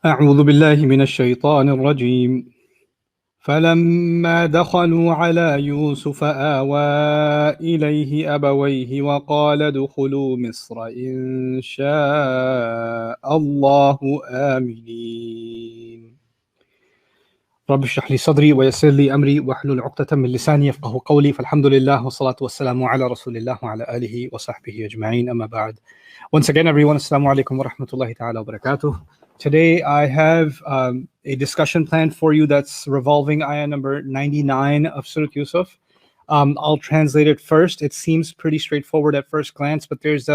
أعوذ بالله من الشيطان الرجيم فلما دخلوا على يوسف آوى إليه أبويه وقال ادخلوا مصر إن شاء الله آمنين رب اشرح لي صدري ويسر لي أمري واحلل عقدة من لساني يفقهوا قولي فالحمد لله والصلاة والسلام على رسول الله وعلى آله وصحبه أجمعين أما بعد. Once again, everyone, assalamu alaikum wa rahmatullahi ta'ala wa barakatuh. Today I have a discussion planned for you that's revolving ayah number 99 of Surah Yusuf. I'll translate it first. It seems pretty straightforward at first glance, but there's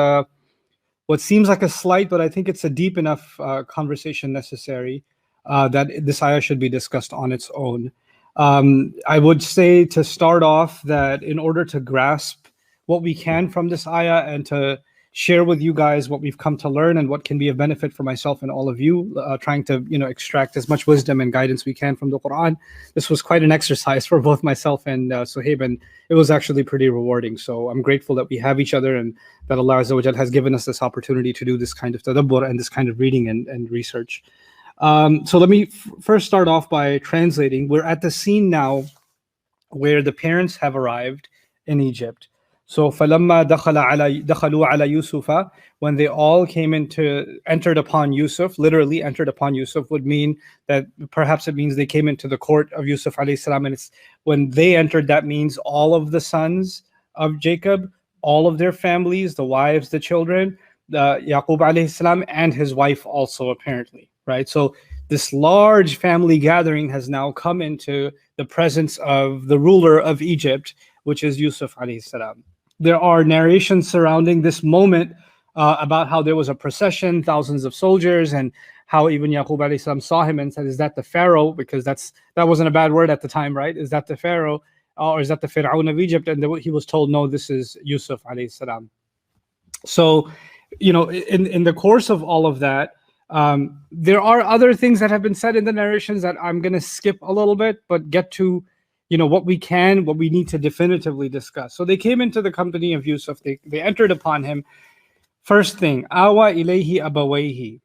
what seems like a slight, but I think it's a deep enough conversation necessary that this ayah should be discussed on its own. I would say to start off that in order to grasp what we can from this ayah and to share with you guys what we've come to learn and what can be of benefit for myself and all of you, trying to extract as much wisdom and guidance we can from the Quran. This was quite an exercise for both myself and Suhaib, and it was actually pretty rewarding. So I'm grateful that we have each other and that Allah Azza wa Jal has given us this opportunity to do this kind of tadabbur and this kind of reading and research. So let me first start off by translating. We're at the scene now where the parents have arrived in Egypt. So فَلَمَّا دَخَلُوا عَلَى يُوسُفَ, when they all entered upon Yusuf, literally entered upon Yusuf would mean that perhaps it means they came into the court of Yusuf alayhi salam, and it's when they entered, that means all of the sons of Jacob, all of their families, the wives, the children, Yaqub alayhi salam, and his wife also apparently, right? So this large family gathering has now come into the presence of the ruler of Egypt, which is Yusuf alayhi salam. There are narrations surrounding this moment about how there was a procession, thousands of soldiers, and how even Yaqub alayhi salam saw him and said, "Is that the Pharaoh?" Because that wasn't a bad word at the time, right? Is that the Pharaoh, or is that the Fir'aun of Egypt? And he was told, "No, this is Yusuf alayhi salam." So, in the course of all of that, there are other things that have been said in the narrations that I'm going to skip a little bit, but get to what we need to definitively discuss. So they came into the company of Yusuf. They entered upon him. First thing, awa ilayhi abawayhi.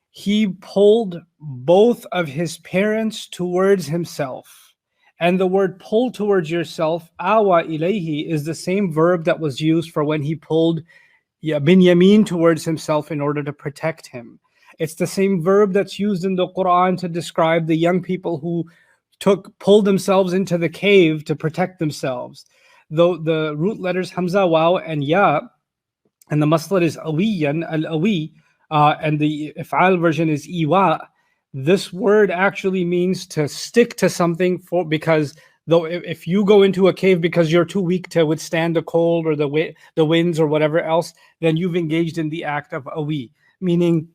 He pulled both of his parents towards himself. And the word pull towards yourself, awa ilayhi, is the same verb that was used for when he pulled Binyamin towards himself in order to protect him. It's the same verb that's used in the Quran to describe the young people who pulled themselves into the cave to protect themselves. Though the root letters Hamza, Waw, and Ya, and the masdar is awiyan, al-awi, and the if'al version is iwa. This word actually means to stick to something because though if you go into a cave because you're too weak to withstand the cold or the winds or whatever else, then you've engaged in the act of awi, meaning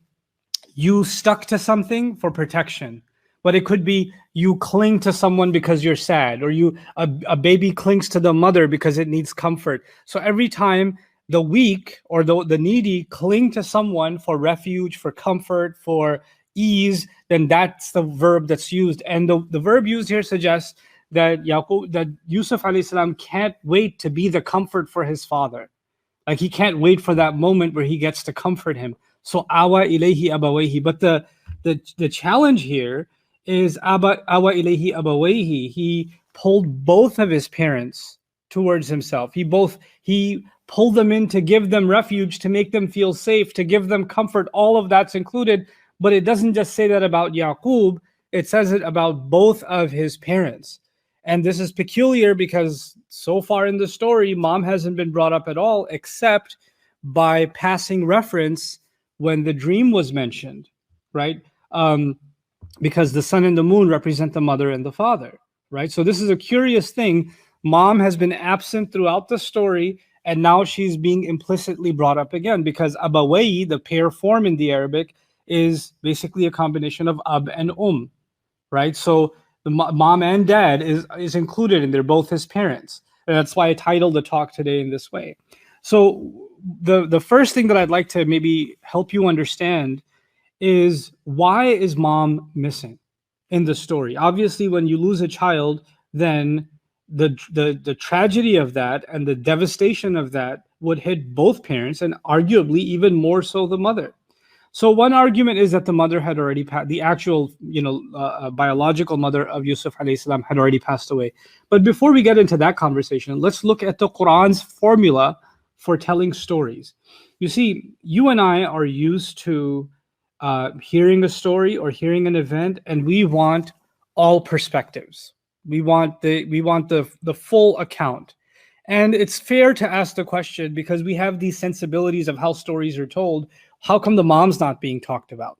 you stuck to something for protection. But it could be you cling to someone because you're sad, or a baby clings to the mother because it needs comfort. So every time the weak or the needy cling to someone for refuge, for comfort, for ease, then that's the verb that's used. And the verb used here suggests that Yusuf alayhi salam can't wait to be the comfort for his father. Like he can't wait for that moment where he gets to comfort him. So awa ilayhi abawayhi. But the challenge here is awa ilayhi abawayhi. He pulled both of his parents towards himself. He pulled them in to give them refuge, to make them feel safe, to give them comfort. All of that's included. But it doesn't just say that about Yaqub, it says it about both of his parents. And this is peculiar because so far in the story, mom hasn't been brought up at all, except by passing reference when the dream was mentioned, right? Because the sun and the moon represent the mother and the father, right? So this is a curious thing. Mom has been absent throughout the story, and now she's being implicitly brought up again because abawai, the pair form in the Arabic, is basically a combination of ab and right? So the mom and dad is included, and they're both his parents. And that's why I titled the talk today in this way. So the first thing that I'd like to maybe help you understand is, why is mom missing in the story? Obviously, when you lose a child, then the tragedy of that and the devastation of that would hit both parents, and arguably even more so the mother. So one argument is that the mother had already passed, the actual, biological mother of Yusuf alayhi salam had already passed away. But before we get into that conversation, let's look at the Quran's formula for telling stories. You see, you and I are used to hearing a story or hearing an event, and we want all perspectives. We want the full account. And it's fair to ask the question, because we have these sensibilities of how stories are told. How come the mom's not being talked about?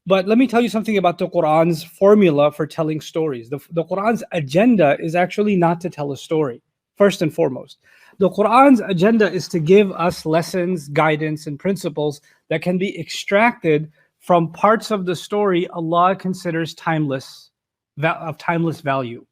But let me tell you something about the Quran's formula for telling stories. The Quran's agenda is actually not to tell a story, first and foremost. The Quran's agenda is to give us lessons, guidance, and principles that can be extracted from parts of the story Allah considers timeless, of timeless value.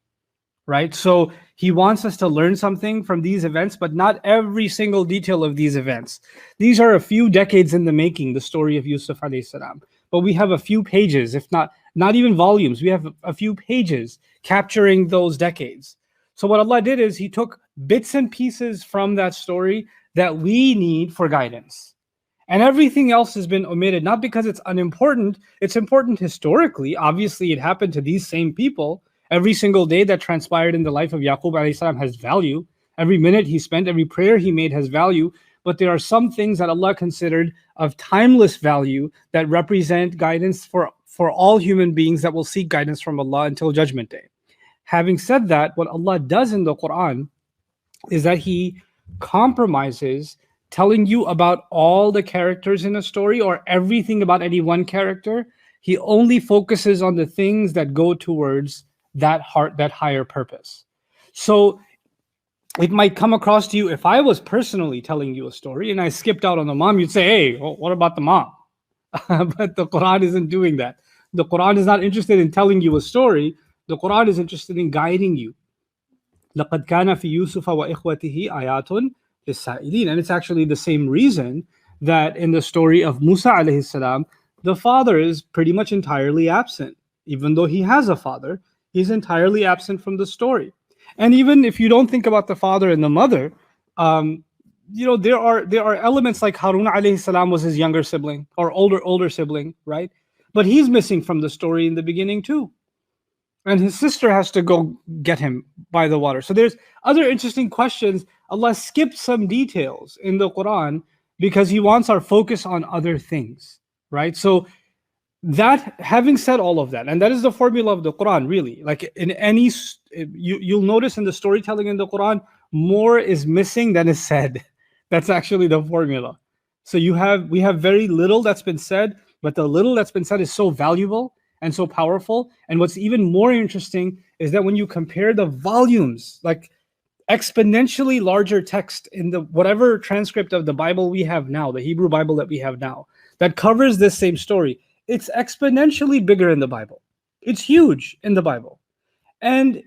Right? So he wants us to learn something from these events, but not every single detail of these events. These are a few decades in the making, the story of Yusuf alayhi salam. But we have a few pages, if not even volumes, we have a few pages capturing those decades. So what Allah did is he took bits and pieces from that story that we need for guidance. And everything else has been omitted, not because it's unimportant. It's important historically. Obviously, it happened to these same people. Every single day that transpired in the life of Yaqub alayhi salam has value. Every minute he spent, every prayer he made has value. But there are some things that Allah considered of timeless value that represent guidance for all human beings that will seek guidance from Allah until Judgment Day. Having said that, what Allah does in the Quran is that He compromises telling you about all the characters in a story or everything about any one character. He only focuses on the things that go towards that higher purpose. So it might come across to you, if I was personally telling you a story and I skipped out on the mom, you'd say, hey, what about the mom? But the Quran isn't doing that. The Quran is not interested in telling you a story. The Quran is interested in guiding you. لَقَدْ كَانَ فِي يُوسُفَ وَإِخْوَتِهِ آيَاتٌ لِلسَّائِلِينَ. And it's actually the same reason that in the story of Musa alayhi salam, the father is pretty much entirely absent. Even though he has a father, he's entirely absent from the story. And even if you don't think about the father and the mother, there are elements like Harun alayhi salam was his younger sibling or older sibling, right? But he's missing from the story in the beginning too. And his sister has to go get him by the water. So there's other interesting questions. Allah skipped some details in the Quran because He wants our focus on other things, right? So that, having said all of that, and that is the formula of the Quran, really. Like in any, you'll notice in the storytelling in the Quran, more is missing than is said. That's actually the formula. So we have very little that's been said, but the little that's been said is so valuable and so powerful. And what's even more interesting is that when you compare the volumes, like exponentially larger text in the whatever transcript of the Bible we have now, the Hebrew Bible that we have now, that covers this same story, it's exponentially bigger in the Bible. It's huge in the Bible. And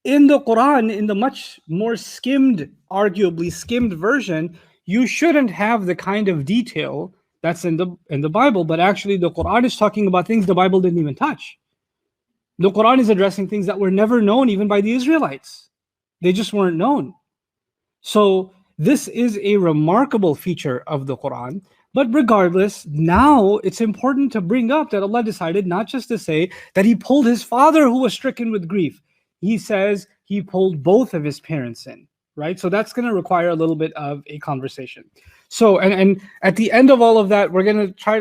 in the Quran, in the much more arguably skimmed version, you shouldn't have the kind of detail that's in the Bible, but actually the Quran is talking about things the Bible didn't even touch. The Quran is addressing things that were never known even by the Israelites. They just weren't known. So this is a remarkable feature of the Quran. But regardless, now it's important to bring up that Allah decided not just to say that He pulled his father who was stricken with grief. He says He pulled both of his parents in, right? So that's going to require a little bit of a conversation. So, and at the end of all of that, I'm going to try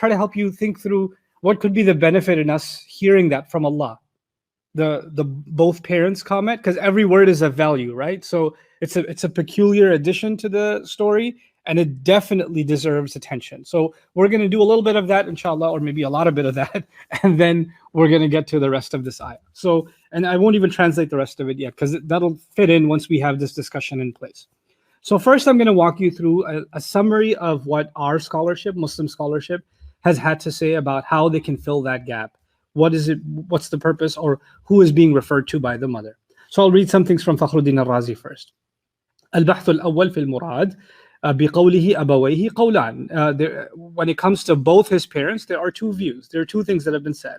to help you think through what could be the benefit in us hearing that from Allah. The both parents comment, because every word is of value, right? So it's a peculiar addition to the story, and it definitely deserves attention. So we're going to do a little bit of that, inshallah, or maybe a lot of bit of that, and then we're going to get to the rest of this ayah. So, and I won't even translate the rest of it yet, because that'll fit in once we have this discussion in place. So first, I'm going to walk you through a summary of what our scholarship, Muslim scholarship, has had to say about how they can fill that gap. What is it? What's the purpose, or who is being referred to by the mother? So I'll read some things from Fakhruddin al-Razi first. البحث الأول في المراد بقوله أبويه قولان. When it comes to both his parents, there are two views. There are two things that have been said.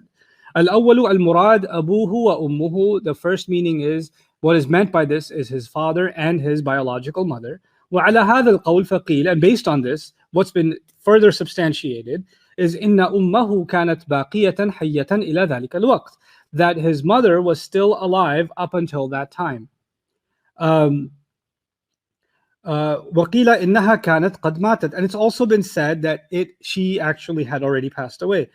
الأول المراد أبوه وأمه. The first meaning is, what is meant by this is his father and his biological mother. وعلى هذا القول فقيل, and based on this, what's been further substantiated is إن أمه كانت باقية حية إلى ذلك الوقت, that his mother was still alive up until that time. وقيل إنها كانت قد ماتت, and it's also been said that she actually had already passed away.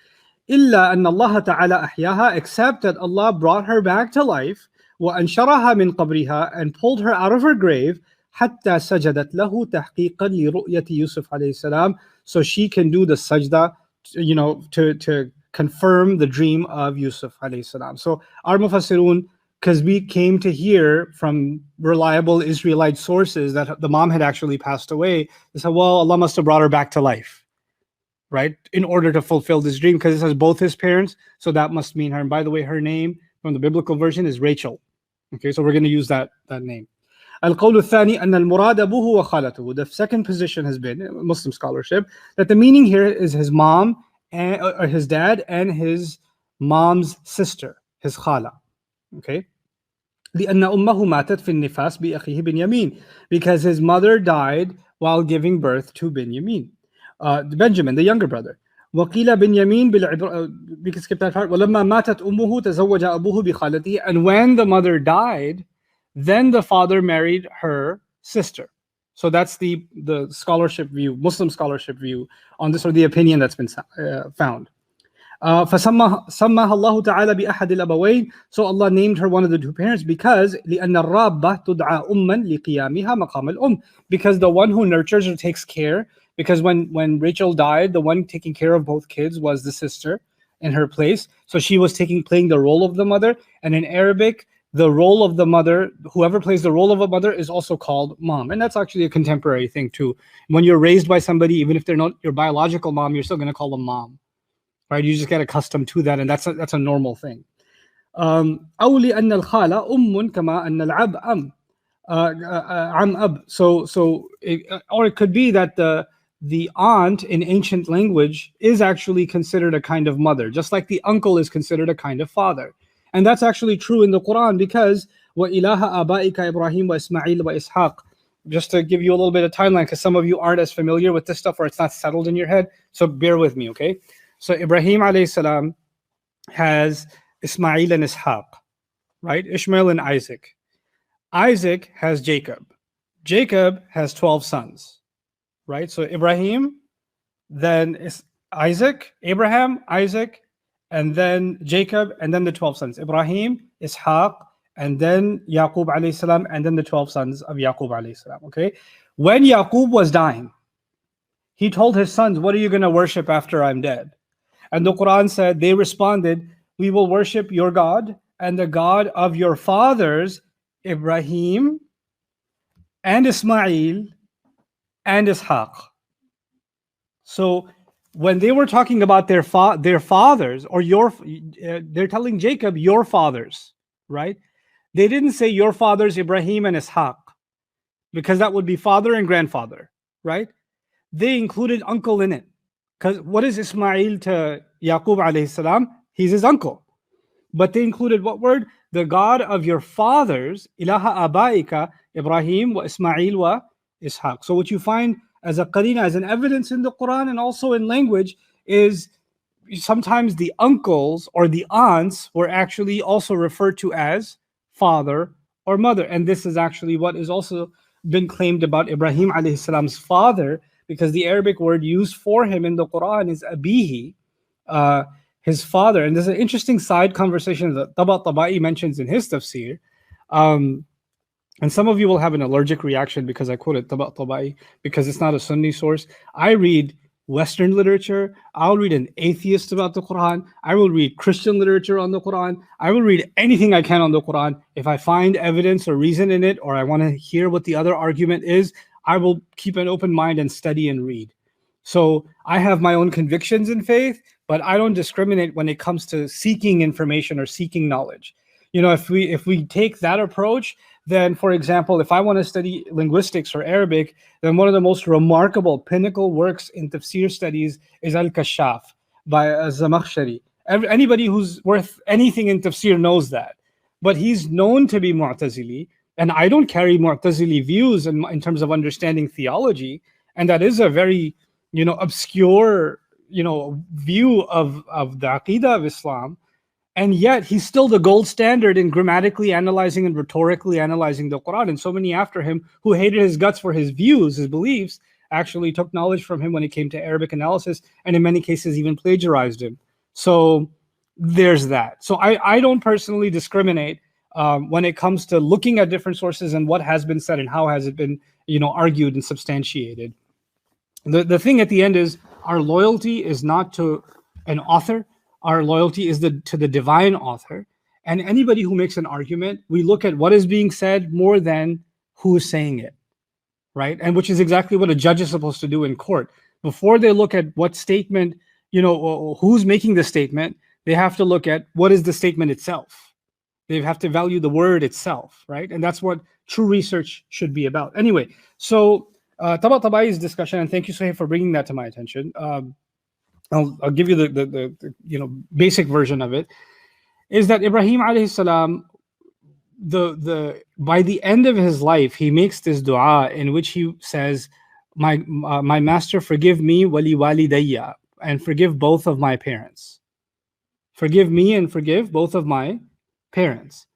إلا أن الله تعالى أحياها, except that Allah brought her back to life, وأنشرها من قبرها, and pulled her out of her grave, حتى سجدت له تحقيقا لرؤية يوسف عليه السلام, so she can do the sajda, to confirm the dream of Yusuf alayhi salam. So our mufassirun, because we came to hear from reliable Israelite sources that the mom had actually passed away, they said, well, Allah must have brought her back to life, right, in order to fulfill this dream, because it says both his parents, so that must mean her. And by the way, her name from the biblical version is Rachel. Okay, so we're going to use that name. القول الثاني أن المراد أبوه وخالته. The second position has been Muslim scholarship that the meaning here is his mom or his dad and his mom's sister, his khala. Okay. لأن أمه ماتت في النفاس بأخيه بنيامين, because his mother died while giving birth to Benjamin, the younger brother. وقيل بنيامين we can skip that part. ولما ماتت أمه تزوج أبوه بخالته, and when the mother died, then the father married her sister. So that's the scholarship view, Muslim scholarship view on this, or the opinion that's been found. فسماها الله تعالى بأحد الأبوين, so Allah named her one of the two parents, because لأن الرابة تدعى أما لقيامها مقام الأم, because the one who nurtures or takes care, because when Rachel died, the one taking care of both kids was the sister in her place, so she was playing the role of the mother. And in Arabic, the role of the mother, whoever plays the role of a mother, is also called mom. And that's actually a contemporary thing too. When you're raised by somebody, even if they're not your biological mom, you're still going to call them mom, right? You just get accustomed to that, and that's a normal thing. أو لأن الخالة أم كما أن العب عم أب. Or it could be that the aunt in ancient language is actually considered a kind of mother, just like the uncle is considered a kind of father. And that's actually true in the Quran, because وَإِلَهَ آبَائِكَ إِبْرَاهِيمَ وَإِسْمَعِيلَ وَإِسْحَاقَ. Just to give you a little bit of timeline, because some of you aren't as familiar with this stuff, or it's not settled in your head, so bear with me, okay? So Ibrahim alayhi salam has Ismail and Ishaq, right? Ishmael and Isaac. Isaac has Jacob. Jacob has 12 sons, right? So Ibrahim, then Isaac, Abraham, Isaac, and then Jacob, and then the 12 sons. Ibrahim, Ishaq, and then Yaqub alayhi salam, and then the 12 sons of Yaqub alayhi salam, okay? When Yaqub was dying, he told his sons, what are you going to worship after I'm dead? And the Quran said, they responded, we will worship your God and the God of your fathers, Ibrahim and Ismail and Ishaq. So when they were talking about their fathers, or they're telling Jacob, your fathers, right? They didn't say your fathers, Ibrahim and Ishaq, because that would be father and grandfather, right? They included uncle in it. Because what is Ismail to Yaqub alayhi salam? He's his uncle. But they included what word? The God of your fathers, ilaha abaika, Ibrahim wa Ismail wa Ishaq. So what you find as a qarina, as an evidence in the Quran and also in language, is sometimes the uncles or the aunts were actually also referred to as father or mother. And this is actually what is also been claimed about Ibrahim alayhi salam's father, because the Arabic word used for him in the Quran is abihi, his father. And there's an interesting side conversation that Taba'i mentions in his tafsir. And some of you will have an allergic reaction because I quoted Taba'i, because it's not a Sunni source. I read Western literature. I'll read an atheist about the Quran. I will read Christian literature on the Quran. I will read anything I can on the Quran. If I find evidence or reason in it, or I want to hear what the other argument is, I will keep an open mind and study and read. So I have my own convictions in faith, but I don't discriminate when it comes to seeking information or seeking knowledge. If we take that approach, then, for example, if I want to study linguistics or Arabic, then one of the most remarkable pinnacle works in tafsir studies is Al-Kashaf by Zamakhshari. Anybody who's worth anything in tafsir knows that. But he's known to be Mu'tazili, and I don't carry Mu'tazili views in terms of understanding theology, and that is a very, obscure view of the Aqidah of Islam, and yet he's still the gold standard in grammatically analyzing and rhetorically analyzing the Quran. And so many after him who hated his guts for his views, his beliefs, actually took knowledge from him when it came to Arabic analysis, and in many cases even plagiarized him. So there's that. So I don't personally discriminate when it comes to looking at different sources and what has been said and how has it been argued and substantiated. The thing at the end is our loyalty is not to an author. Our loyalty is to the divine author. And anybody who makes an argument, we look at what is being said more than who is saying it, right? And which is exactly what a judge is supposed to do in court. Before they look at what statement, who's making the statement, they have to look at what is the statement itself. They have to value the word itself, right? And that's what true research should be about. Anyway, so Tabatabayi's discussion, and thank you, Suhaib, for bringing that to my attention. I'll give you the basic version of it. Is that Ibrahim alayhi salam, by the end of his life, he makes this dua in which he says, my master, forgive me wali walidayya, and forgive both of my parents. Forgive me and forgive both of my parents.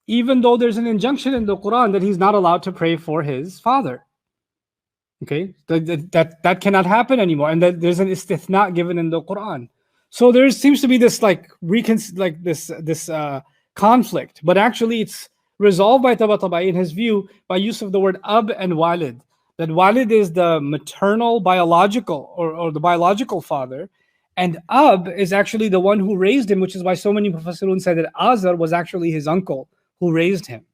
Even though there's an injunction in the Quran that he's not allowed to pray for his father. Okay, that cannot happen anymore, and that there's an istithna given in the Quran. So there seems to be this this conflict, but actually it's resolved by Tabatabai in his view by use of the word ab and walid. That walid is the maternal biological or the biological father, and ab is actually the one who raised him, which is why so many Mufassirun said that Azar was actually his uncle who raised him.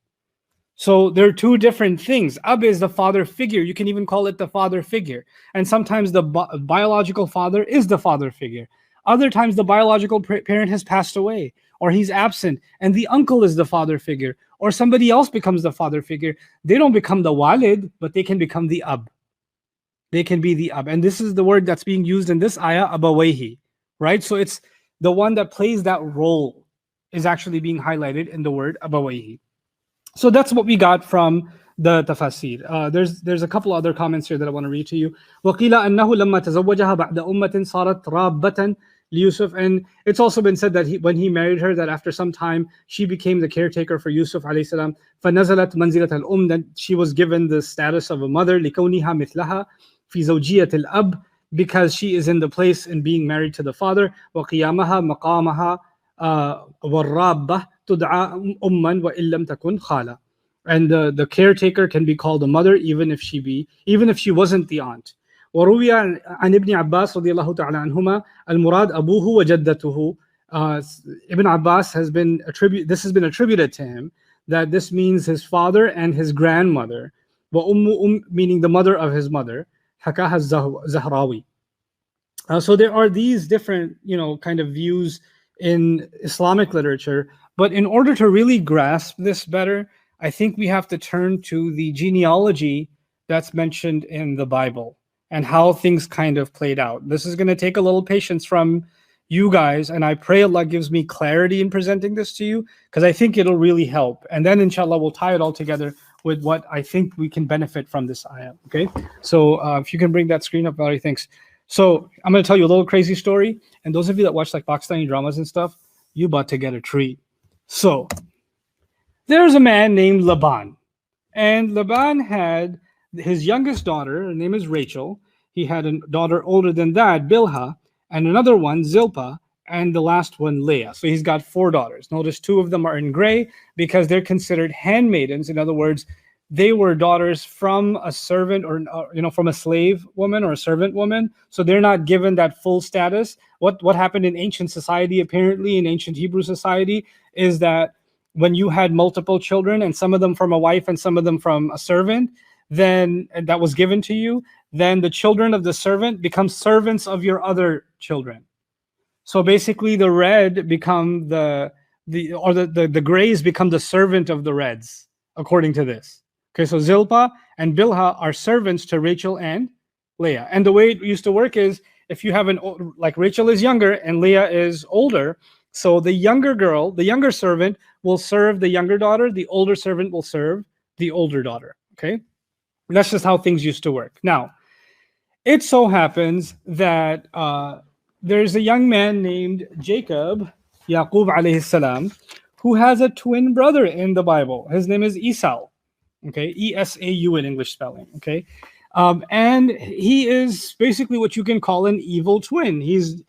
So there are two different things. Ab is the father figure. You can even call it the father figure. And sometimes the biological father is the father figure. Other times the biological parent has passed away or he's absent and the uncle is the father figure or somebody else becomes the father figure. They don't become the walid, but they can become the ab. They can be the ab. And this is the word that's being used in this ayah, abawayhi, right? So it's the one that plays that role is actually being highlighted in the word abawayhi. So that's what we got from the tafasir. There's a couple other comments here that I want to read to you. وَقِيلَ أَنَّهُ لَمَّا تَزَوَّجَهَا بَعْدَ أُمَّةٍ صَارَتْ رَابَّةً لِيُوسُف. And it's also been said that when he married her, that after some time, she became the caretaker for Yusuf alayhi salam. فَنَزَلَتْ مَنْزِلَةَ الْأُمِّ. That she was given the status of a mother. لِكَوْنِهَا مِثْلَهَا فِي زَوْجِيَّةِ الْأَبْ. Because she is in the place in being married to the father. وَقِيَامَهَا مَقَامَهَا وَالرَّابَّةِ تُدْعَى أُمًّا وَإِن لَمْ تَكُنْ خَالَةً. And the caretaker can be called a mother even if she wasn't the aunt. وروي عن ابن عباس رضي الله تعالى عنهما المراد أبوه وجدته. Ibn Abbas has been attributed to him that this means his father and his grandmother. وأم meaning the mother of his mother. حكاها الزهراوي. So there are these different kind of views in Islamic literature, but in order to really grasp this better, I think we have to turn to the genealogy that's mentioned in the Bible and how things kind of played out. This is going to take a little patience from you guys, and I pray Allah gives me clarity in presenting this to you, because I think it'll really help. And then inshallah we'll tie it all together with what I think we can benefit from this ayah. Okay, so if you can bring that screen up, Valerie, thanks. So I'm going to tell you a little crazy story, and those of you that watch like Pakistani dramas and stuff, you about to get a treat. So there's a man named Laban, and Laban had his youngest daughter. Her name is Rachel. He had a daughter older than that, Bilhah, and another one, Zilpah, and the last one, Leah. So he's got 4 daughters. Notice 2 of them are in gray because they're considered handmaidens. In other words, they were daughters from a servant or from a slave woman or a servant woman. So they're not given that full status. What happened in ancient society, apparently in ancient Hebrew society, is that when you had multiple children and some of them from a wife and some of them from a servant, then that was given to you, then the children of the servant become servants of your other children. So basically the red become the grays become the servant of the reds, according to this. Okay, so Zilpah and Bilhah are servants to Rachel and Leah. And the way it used to work is if you have like Rachel is younger and Leah is older, so the younger girl, the younger servant will serve the younger daughter, the older servant will serve the older daughter. Okay, that's just how things used to work. Now, it so happens that there's a young man named Jacob, Yaqub alayhi salam, who has a twin brother in the Bible. His name is Esau. Okay, Esau in English spelling. Okay, and he is basically what you can call an evil twin. He's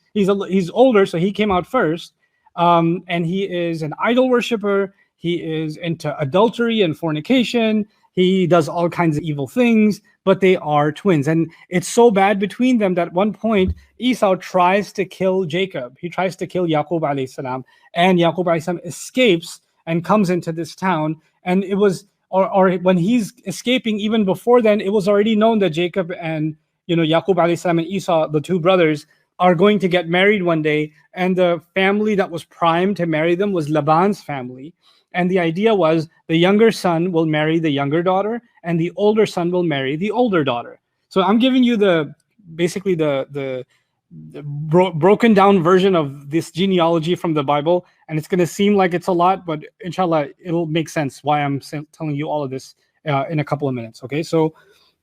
older, so he came out first, and he is an idol worshiper. He is into adultery and fornication. He does all kinds of evil things, but they are twins. And it's so bad between them that at one point Esau tries to kill Jacob. He tries to kill Yaqub alayhi salam, and Yaqub alayhi salam escapes and comes into this town. And it was, or when he's escaping, even before then, it was already known that Jacob and Yaqub alayhi salam and Esau, the two brothers, are going to get married one day. And the family that was primed to marry them was Laban's family. And the idea was the younger son will marry the younger daughter, and the older son will marry the older daughter. So I'm giving you basically the broken down version of this genealogy from the Bible, and it's going to seem like it's a lot, but inshallah it'll make sense why I'm telling you all of this in a couple of minutes. Okay, so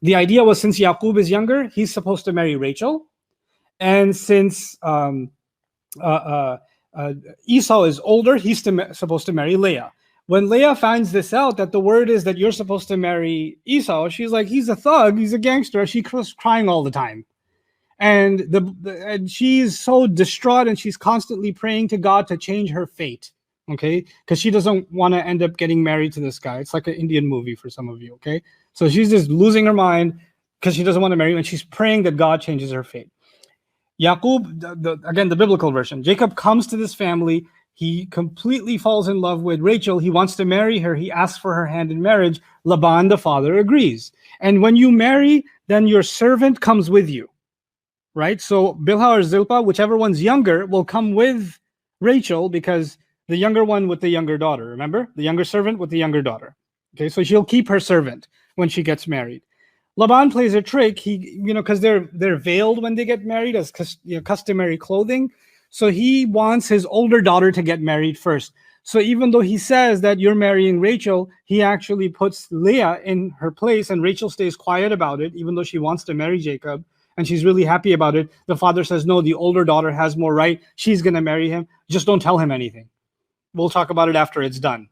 the idea was, since Yaqub is younger, he's supposed to marry Rachel, and since Esau is older, he's supposed to marry Leah. When Leah finds this out, that the word is that you're supposed to marry Esau, she's like, he's a thug, he's a gangster. She was crying all the time. And and she's so distraught, and she's constantly praying to God to change her fate, okay? Because she doesn't want to end up getting married to this guy. It's like an Indian movie for some of you, okay? So she's just losing her mind because she doesn't want to marry him, and she's praying that God changes her fate. Yaqub, again, the biblical version, Jacob comes to this family. He completely falls in love with Rachel. He wants to marry her. He asks for her hand in marriage. Laban, the father, agrees. And when you marry, then your servant comes with you, right? So Bilhah or Zilpah, whichever one's younger, will come with Rachel, because the younger one with the younger daughter, remember? The younger servant with the younger daughter. Okay, so she'll keep her servant when she gets married. Laban plays a trick. He, because they're veiled when they get married as customary clothing. So he wants his older daughter to get married first. So even though he says that you're marrying Rachel, he actually puts Leah in her place, and Rachel stays quiet about it, even though she wants to marry Jacob, and she's really happy about it. The father says, no, the older daughter has more right. She's going to marry him. Just don't tell him anything. We'll talk about it after it's done.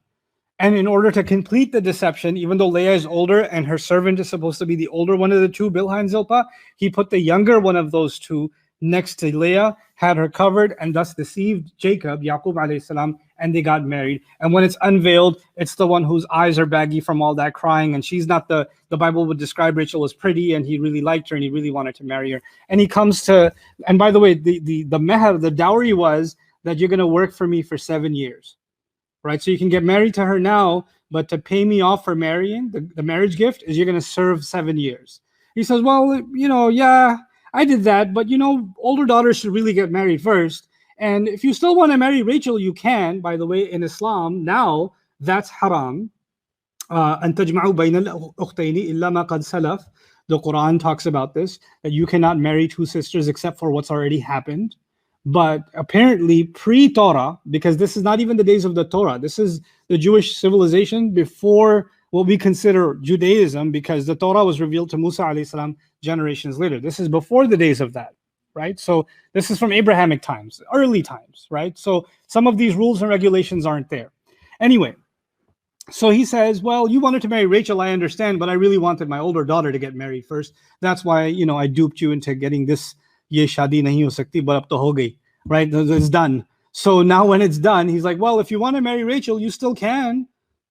And in order to complete the deception, even though Leah is older and her servant is supposed to be the older one of the two, Bilhah and Zilpah, he put the younger one of those two next to Leah, had her covered, and thus deceived Jacob, Yaqub alayhi salam, and they got married. And when it's unveiled, it's the one whose eyes are baggy from all that crying, and she's not the Bible would describe Rachel as pretty, and he really liked her, and he really wanted to marry her. And he comes to, and by the way, the meher, the dowry was that you're going to work for me for 7 years, right? So you can get married to her now, but to pay me off for marrying, the marriage gift is you're going to serve 7 years. He says, well, yeah, I did that, but older daughters should really get married first. And if you still want to marry Rachel, you can. By the way, in Islam, now that's haram. أن تجمعوا بين الأختين إلا ما قد سلف. The Quran talks about this, that you cannot marry two sisters except for what's already happened. But apparently pre-Torah, because this is not even the days of the Torah, this is the Jewish civilization before what we consider Judaism, because the Torah was revealed to Musa alayhi salam generations later. This is before the days of that, right? So this is from Abrahamic times, early times, right? So some of these rules and regulations aren't there. Anyway, so he says, well, you wanted to marry Rachel, I understand, but I really wanted my older daughter to get married first. That's why, I duped you into getting this, ye shadi nahi ho sakti, but ab to ho gayi, right? It's done. So now when it's done, he's like, well, if you want to marry Rachel, you still can.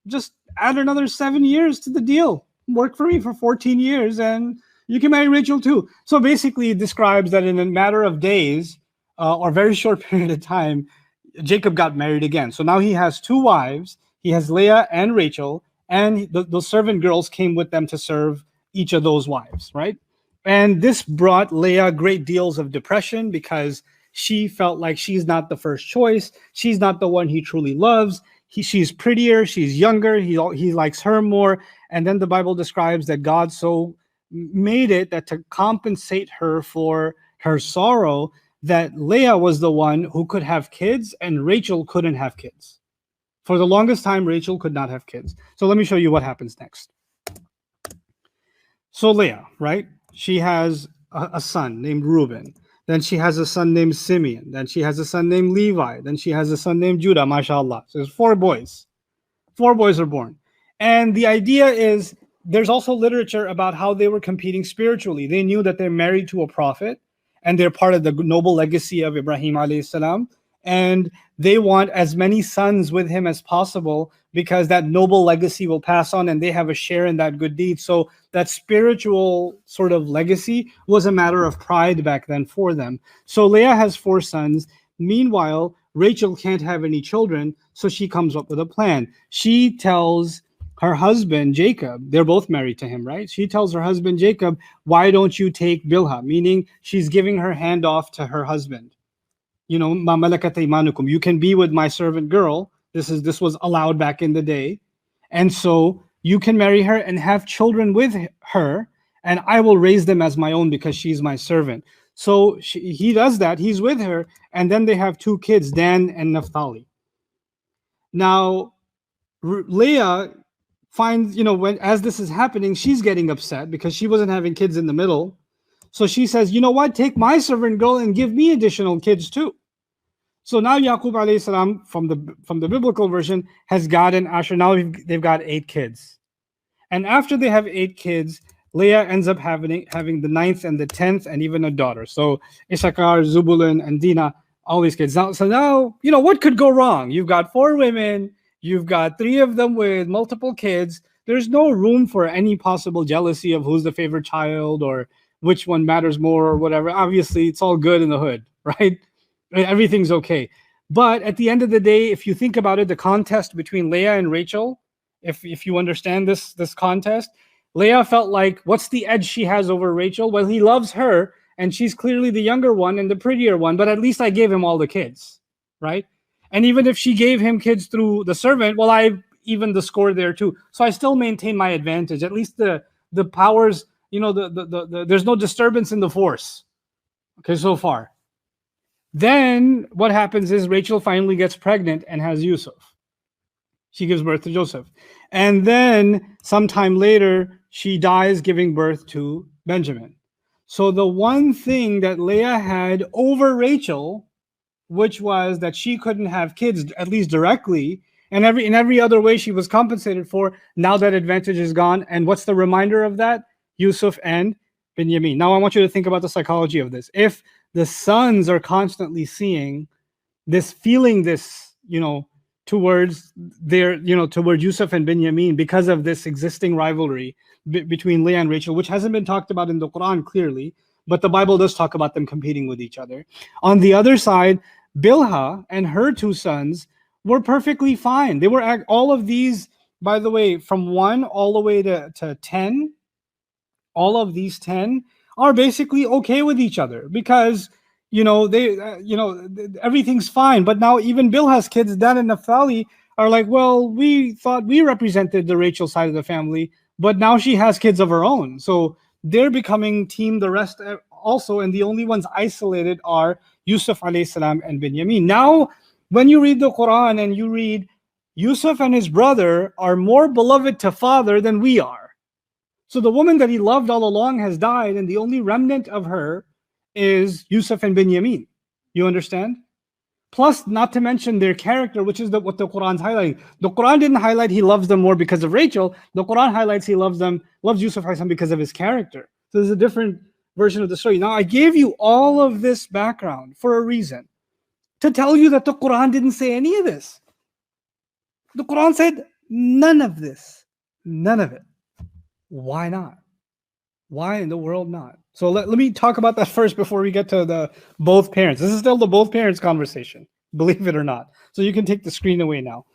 Just add another 7 years to the deal. Work for me for 14 years and you can marry Rachel too. So basically it describes that in a matter of days or very short period of time, Jacob got married again. So now he has two wives. He has Leah and Rachel, and the servant girls came with them to serve each of those wives, right? And this brought Leah great deals of depression because she felt like she's not the first choice. She's not the one he truly loves. She's prettier, she's younger, he likes her more. And then the Bible describes that God so made it that to compensate her for her sorrow, that Leah was the one who could have kids and Rachel couldn't have kids. For the longest time, Rachel could not have kids. So let me show you what happens next. So Leah, right? She has a son named Reuben. Then she has a son named Simeon. Then she has a son named Levi. Then she has a son named Judah, mashallah. So there's 4 boys. 4 boys are born. And the idea is there's also literature about how they were competing spiritually. They knew that they're married to a prophet and they're part of the noble legacy of Ibrahim alayhi salam. And they want as many sons with him as possible because that noble legacy will pass on and they have a share in that good deed. So that spiritual sort of legacy was a matter of pride back then for them. So Leah has 4 sons. Meanwhile, Rachel can't have any children, so she comes up with a plan. She tells her husband, Jacob, they're both married to him, right? She tells her husband, Jacob, why don't you take Bilhah? Meaning she's giving her hand off to her husband. You know, ma malakat aymanukum, you can be with my servant girl. This was allowed back in the day. And so you can marry her and have children with her, and I will raise them as my own because she's my servant. So he does that. He's with her, and then they have 2 kids, Dan and Naphtali. Now, Leah finds, as this is happening, she's getting upset because she wasn't having kids in the middle. So she says, you know what? Take my servant girl and give me additional kids too. So now Yaqub alayhi salam, from the biblical version, has gotten Asher. Now they've got 8 kids. And after they have 8 kids, Leah ends up having the 9th and the 10th and even a daughter. So Issachar, Zubulun, and Dinah, all these kids. So now, what could go wrong? You've got 4 women, you've got 3 of them with multiple kids. There's no room for any possible jealousy of who's the favorite child or which one matters more or whatever. Obviously, it's all good in the hood, right? Everything's okay. But at the end of the day, if you think about it, the contest between Leah and Rachel, if you understand this contest, Leah felt like, what's the edge she has over Rachel? Well, he loves her, and she's clearly the younger one and the prettier one, but at least I gave him all the kids, right? And even if she gave him kids through the servant, well, I even the score there too. So I still maintain my advantage. At least the powers, there's no disturbance in the force. Okay, so far. Then what happens is Rachel finally gets pregnant and has Yusuf. She gives birth to Joseph. And then sometime later, she dies giving birth to Benjamin. So the one thing that Leah had over Rachel, which was that she couldn't have kids, at least directly, and in every other way she was compensated for, now that advantage is gone. And what's the reminder of that? Yusuf and Binyamin. Now I want you to think about the psychology of this. If the sons are constantly feeling this, towards towards Yusuf and Binyamin because of this existing rivalry between Leah and Rachel, which hasn't been talked about in the Quran clearly, but the Bible does talk about them competing with each other. On the other side, Bilhah and her 2 sons were perfectly fine. They were all of these, by the way, from 1 all the way to 10, all of these 10 are basically okay with each other because everything's fine. But now even Bilhah's kids, Dan and Naphtali, are like, well, we thought we represented the Rachel side of the family, but now she has kids of her own. So they're becoming team the rest also, and the only ones isolated are Yusuf alayhi salam and Binyamin. Now, when you read the Quran and you read Yusuf and his brother are more beloved to father than we are. So the woman that he loved all along has died, and the only remnant of her is Yusuf and Binyamin. You understand? Plus, not to mention their character, which is what the Quran's highlighting. The Quran didn't highlight he loves them more because of Rachel. The Quran highlights he loves Yusuf because of his character. So there's a different version of the story. Now, I gave you all of this background for a reason. To tell you that the Quran didn't say any of this. The Quran said none of this. None of it. Why not? Why in the world not? So let me talk about that first before we get to the both parents. This is still the both parents conversation, believe it or not. So you can take the screen away now.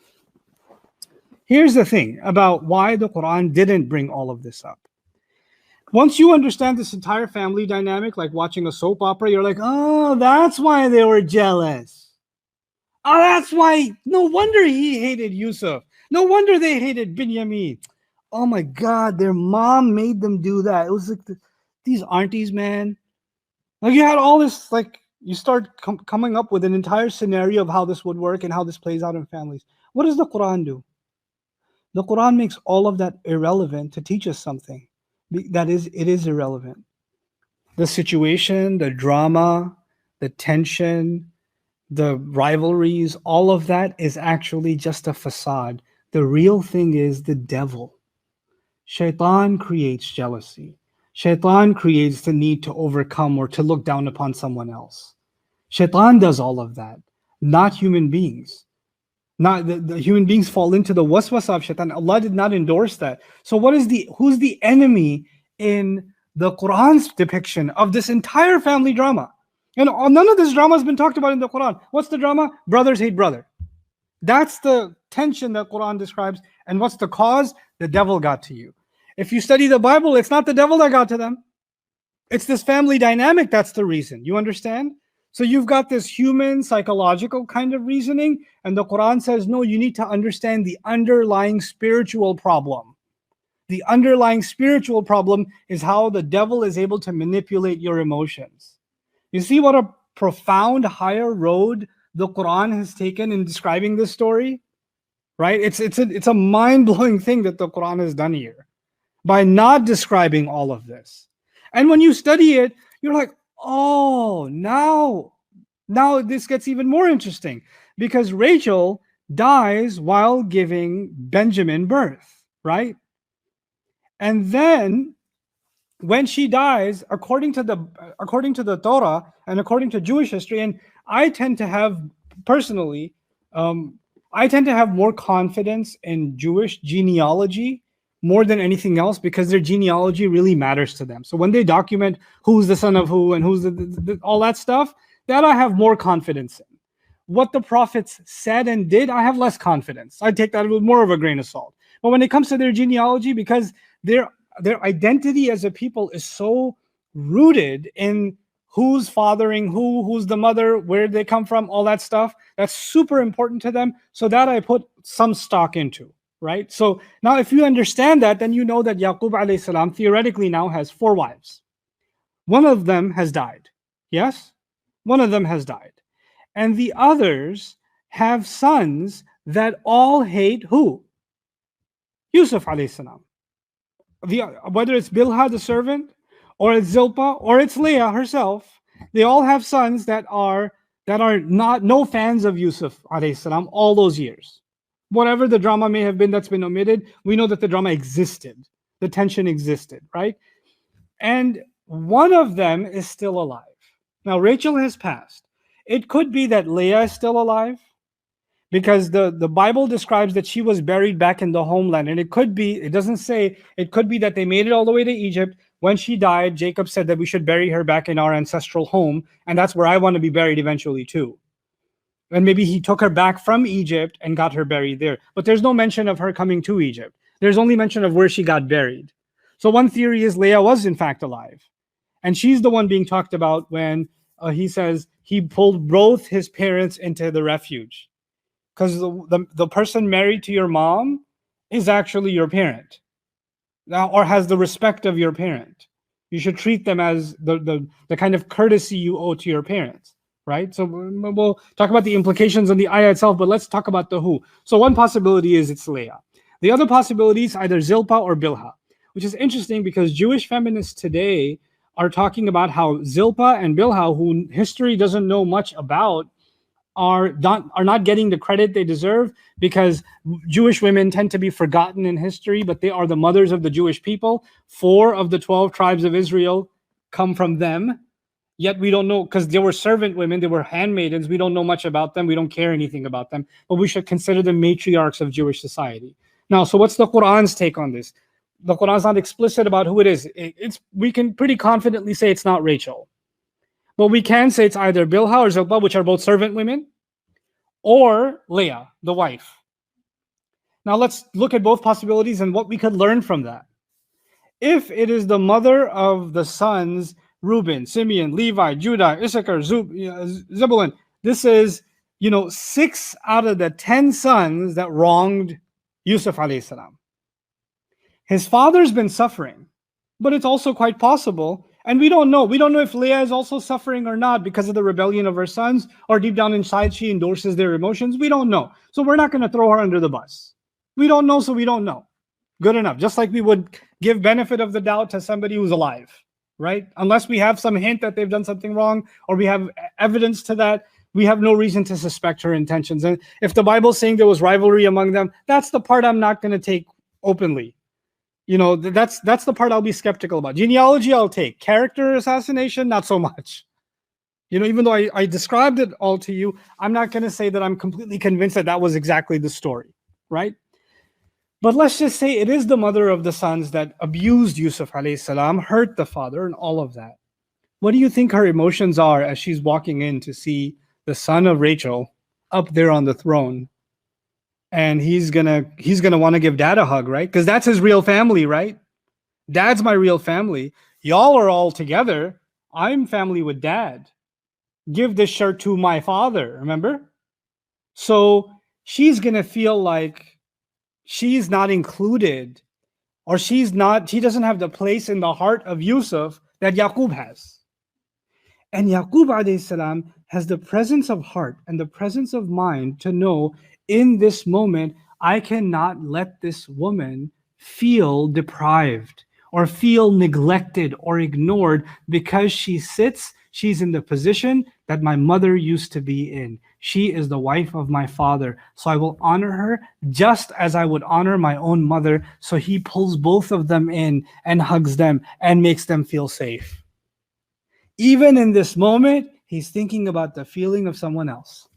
Here's the thing about why the Quran didn't bring all of this up. Once you understand this entire family dynamic, like watching a soap opera, you're like, oh, that's why they were jealous. Oh, that's why. No wonder he hated Yusuf. No wonder they hated Binyamin. Oh my God, their mom made them do that. It was like these aunties, man. Like you had all this, like you start coming up with an entire scenario of how this would work and how this plays out in families. What does the Quran do? The Quran makes all of that irrelevant to teach us something. It is irrelevant. The situation, the drama, the tension, the rivalries, all of that is actually just a facade. The real thing is the devil. Shaitan creates jealousy. Shaitan creates the need to overcome or to look down upon someone else. Shaitan does all of that, not human beings. Not the human beings fall into the waswasa of shaitan. Allah did not endorse that. So who's the enemy in the Quran's depiction of this entire family drama? And none of this drama has been talked about in the Quran. What's the drama? Brothers hate brother. That's the tension that Quran describes. And what's the cause? The devil got to you. If you study the Bible, it's not the devil that got to them. It's this family dynamic that's the reason. You understand? So you've got this human psychological kind of reasoning, and the Quran says, no, you need to understand the underlying spiritual problem. The underlying spiritual problem is how the devil is able to manipulate your emotions. You see what a profound higher road the Quran has taken in describing this story? Right? It's a mind-blowing thing that the Quran has done here by not describing all of this. And when you study it, you're like, oh, now this gets even more interesting, because Rachel dies while giving Benjamin birth, right? And then when she dies, according to the Torah and according to Jewish history, and I tend to have personally, I tend to have more confidence in Jewish genealogy more than anything else, because their genealogy really matters to them. So when they document who's the son of who and who's all that stuff, that I have more confidence in. What the prophets said and did, I have less confidence. I take that with more of a grain of salt. But when it comes to their genealogy, because their identity as a people is so rooted in who's fathering who's the mother, where they come from, all that stuff, that's super important to them. So that I put some stock into. Right? So now if you understand that, then you know that Yaqub alayhi salam theoretically now has 4 wives. One of them has died. Yes? One of them has died. And the others have sons that all hate who? Yusuf alayhi salam. Whether it's Bilha the servant, or it's Zilpah, or it's Leah herself, they all have sons that are not no fans of Yusuf alayhi salam all those years. Whatever the drama may have been that's been omitted, we know that the drama existed. The tension existed, right? And one of them is still alive. Now, Rachel has passed. It could be that Leah is still alive, because the Bible describes that she was buried back in the homeland. And it could be, it doesn't say, it could be that they made it all the way to Egypt. When she died, Jacob said that we should bury her back in our ancestral home. And that's where I want to be buried eventually too. And maybe he took her back from Egypt and got her buried there. But there's no mention of her coming to Egypt. There's only mention of where she got buried. So one theory is Leah was in fact alive. And she's the one being talked about when he says he pulled both his parents into the refuge. Because the person married to your mom is actually your parent. Now, or has the respect of your parent. You should treat them as the kind of courtesy you owe to your parents. Right? So we'll talk about the implications on the ayah itself, but let's talk about the who. So one possibility is it's Leah. The other possibility is either Zilpah or Bilha, which is interesting because Jewish feminists today are talking about how Zilpah and Bilha, who history doesn't know much about, are not getting the credit they deserve, because Jewish women tend to be forgotten in history, but they are the mothers of the Jewish people. 4 of the 12 tribes of Israel come from them. Yet we don't know, because they were servant women, they were handmaidens. We don't know much about them. We don't care anything about them. But we should consider them matriarchs of Jewish society. Now, so what's the Quran's take on this? The Quran's not explicit about who it is. We can pretty confidently say it's not Rachel. But we can say it's either Bilha or Zilpah, which are both servant women, or Leah, the wife. Now let's look at both possibilities and what we could learn from that. If it is the mother of the sons, Reuben, Simeon, Levi, Judah, Issachar, Zebulun, this is, 6 out of the 10 sons that wronged Yusuf alayhi salam. His father's been suffering, but it's also quite possible, and we don't know if Leah is also suffering or not because of the rebellion of her sons, or deep down inside she endorses their emotions. We don't know. So we're not going to throw her under the bus. We don't know, so we don't know. Good enough. Just like we would give benefit of the doubt to somebody who's alive. right? Unless we have some hint that they've done something wrong or we have evidence to that, we have no reason to suspect her intentions. And if the Bible's saying there was rivalry among them, that's the part I'm not going to take openly. You know, that's the part I'll be skeptical about. Genealogy, I'll take. Character assassination, not so much. You know, even though I described it all to you, I'm not going to say that I'm completely convinced that that was exactly the story, right? But let's just say it is the mother of the sons that abused Yusuf alayhi salam, hurt the father, and all of that. What do you think her emotions are as she's walking in to see the son of Rachel up there on the throne? And he's gonna want to give dad a hug, right? Because that's his real family, right? Dad's my real family. Y'all are all together. I'm family with dad. Give this shirt to my father, remember? So she's gonna feel like she's not included, or she doesn't have the place in the heart of Yusuf that Yaqub has. And Yaqub alayhi salam has the presence of heart and the presence of mind to know, in this moment, I cannot let this woman feel deprived or feel neglected or ignored because she's in the position that my mother used to be in. She is the wife of my father. So I will honor her just as I would honor my own mother. So he pulls both of them in and hugs them and makes them feel safe. Even in this moment, he's thinking about the feeling of someone else.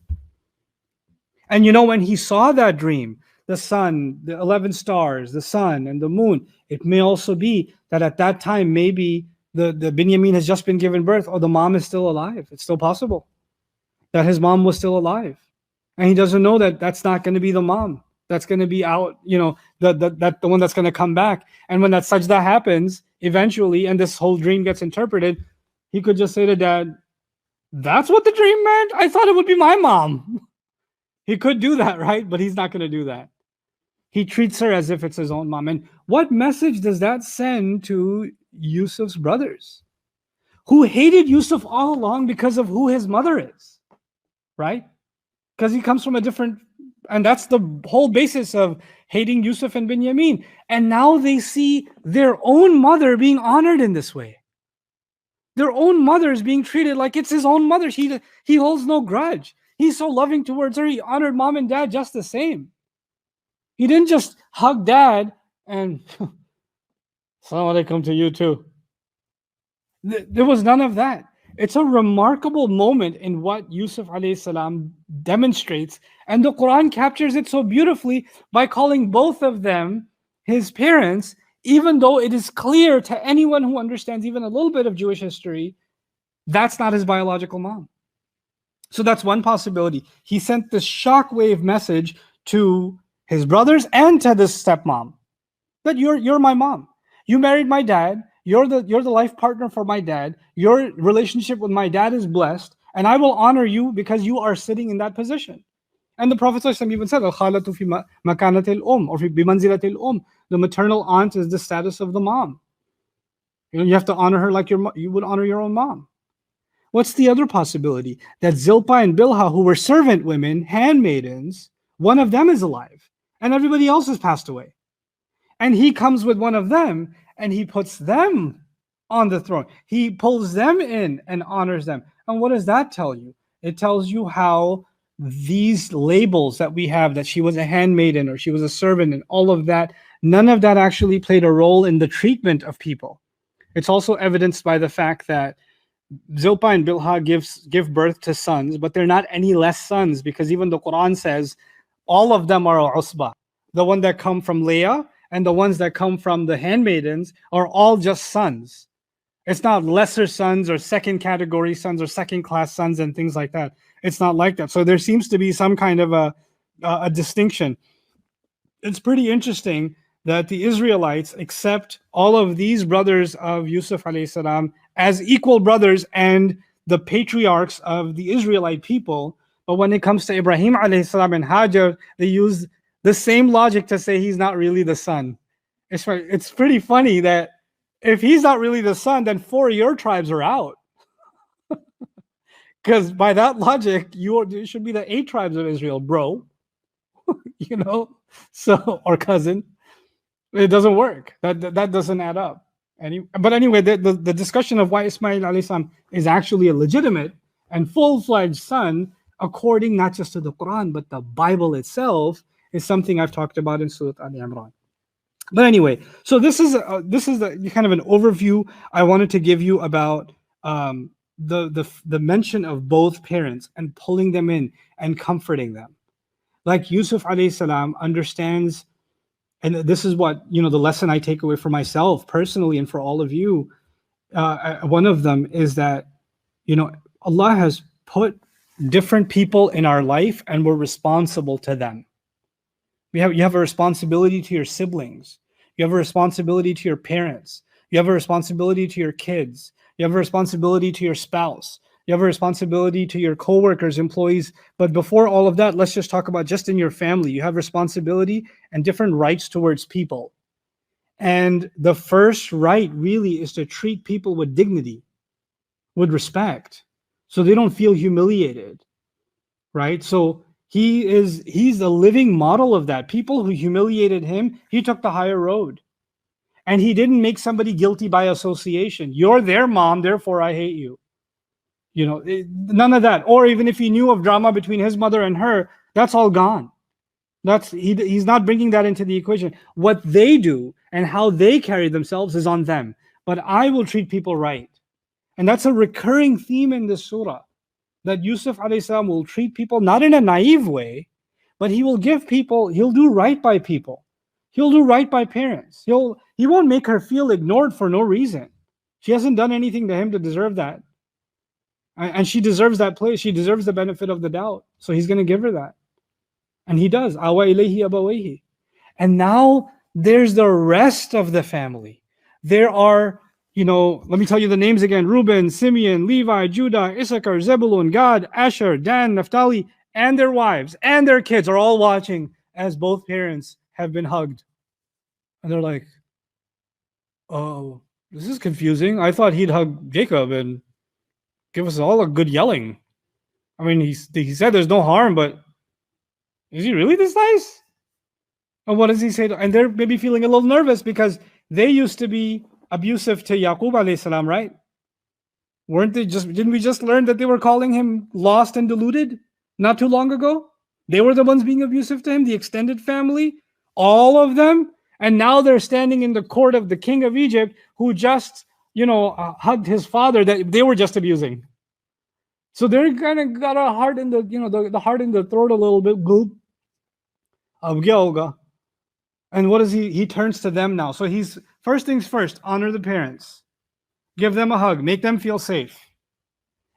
And you know, when he saw that dream, the sun, the 11 stars, the sun and the moon, it may also be that at that time, maybe the Binyamin has just been given birth, or the mom is still alive. It's still possible that his mom was still alive. And he doesn't know that that's not going to be the mom. That's going to be out, you know, the one that's going to come back. And when that sajda happens, eventually, and this whole dream gets interpreted, he could just say to dad, that's what the dream meant? I thought it would be my mom. He could do that, right? But he's not going to do that. He treats her as if it's his own mom. And what message does that send to Yusuf's brothers, who hated Yusuf all along because of who his mother is, right? Because he comes from a different, and that's the whole basis of hating Yusuf and Binyamin. And now they see their own mother being honored in this way. Their own mother is being treated like it's his own mother. He holds no grudge. He's so loving towards her. He honored mom and dad just the same. He didn't just hug dad and Assalamu alaikum to you too. There was none of that. It's a remarkable moment in what Yusuf alayhi salam demonstrates, and the Quran captures it so beautifully by calling both of them his parents, even though it is clear to anyone who understands even a little bit of Jewish history, that's not his biological mom. So that's one possibility. He sent this shockwave message to his brothers and to this stepmom that you're my mom. You married my dad. You're the life partner for my dad. Your relationship with my dad is blessed, and I will honor you because you are sitting in that position. And the Prophet ﷺ even said, "Al-khalatu fi makanatil or fi bimanzilatil The maternal aunt is the status of the mom. You know, you have to honor her like you would honor your own mom. What's the other possibility? That Zilpah and Bilhah, who were servant women, handmaidens, one of them is alive, and everybody else has passed away. And he comes with one of them, and he puts them on the throne. He pulls them in and honors them. And what does that tell you? It tells you how these labels that we have, that she was a handmaiden or she was a servant and all of that, none of that actually played a role in the treatment of people. It's also evidenced by the fact that Zilpah and Bilhah give birth to sons, but they're not any less sons, because even the Quran says all of them are usbah. The one that come from Leah and the ones that come from the handmaidens are all just sons. It's not lesser sons or second category sons or second class sons and things like that. It's not like that. So there seems to be some kind of a distinction. It's pretty interesting that the Israelites accept all of these brothers of Yusuf alayhi salam as equal brothers and the patriarchs of the Israelite people. But when it comes to Ibrahim alayhi salam and Hajar, they use the same logic to say he's not really the son. It's pretty funny that if he's not really the son, then 4 of your tribes are out. Because by that logic, you should be the 8 tribes of Israel, bro. You know, so, or cousin. It doesn't work. That doesn't add up. But anyway, the discussion of why Ismail alayhi salam is actually a legitimate and full-fledged son, according not just to the Quran, but the Bible itself, is something I've talked about in Surah Al-Imran. But anyway, so this is the kind of an overview I wanted to give you about the mention of both parents and pulling them in and comforting them. Like Yusuf alayhi salam understands, and this is what, the lesson I take away for myself personally and for all of you. One of them is that, Allah has put different people in our life and we're responsible to them. You have a responsibility to your siblings. You have a responsibility to your parents. You have a responsibility to your kids. You have a responsibility to your spouse. You have a responsibility to your coworkers, employees. But before all of that, let's just talk about just in your family. You have responsibility and different rights towards people. And the first right really is to treat people with dignity, with respect, so they don't feel humiliated, right? So he's a living model of that. People who humiliated him, he took the higher road. And he didn't make somebody guilty by association. You're their mom, therefore I hate you. None of that. Or even if he knew of drama between his mother and her, that's all gone. He's not bringing that into the equation. What they do and how they carry themselves is on them. But I will treat people right. And that's a recurring theme in this surah, that Yusuf alayhi salam will treat people not in a naive way, but he'll do right by people. He'll do right by parents. He won't make her feel ignored for no reason. She hasn't done anything to him to deserve that. And she deserves that place. She deserves the benefit of the doubt. So he's going to give her that. And he does. Awa ilayhi abawayhi. And now there's the rest of the family. There are, let me tell you the names again: Reuben, Simeon, Levi, Judah, Issachar, Zebulun, Gad, Asher, Dan, Naphtali, and their wives and their kids are all watching as both parents have been hugged. And they're like, oh, this is confusing. I thought he'd hug Jacob and give us all a good yelling. I mean, he said there's no harm, but is he really this nice? And what does he say? And they're maybe feeling a little nervous because they used to be abusive to Yaqub alayhi salam, right? Didn't we just learn that they were calling him lost and deluded not too long ago? They were the ones being abusive to him, the extended family, all of them. And now they're standing in the court of the king of Egypt, who just, hugged his father that they were just abusing. So they're kind of got a heart in the, the heart in the throat a little bit. And what is he? He turns to them now. So he's, first things first, honor the parents. Give them a hug. Make them feel safe.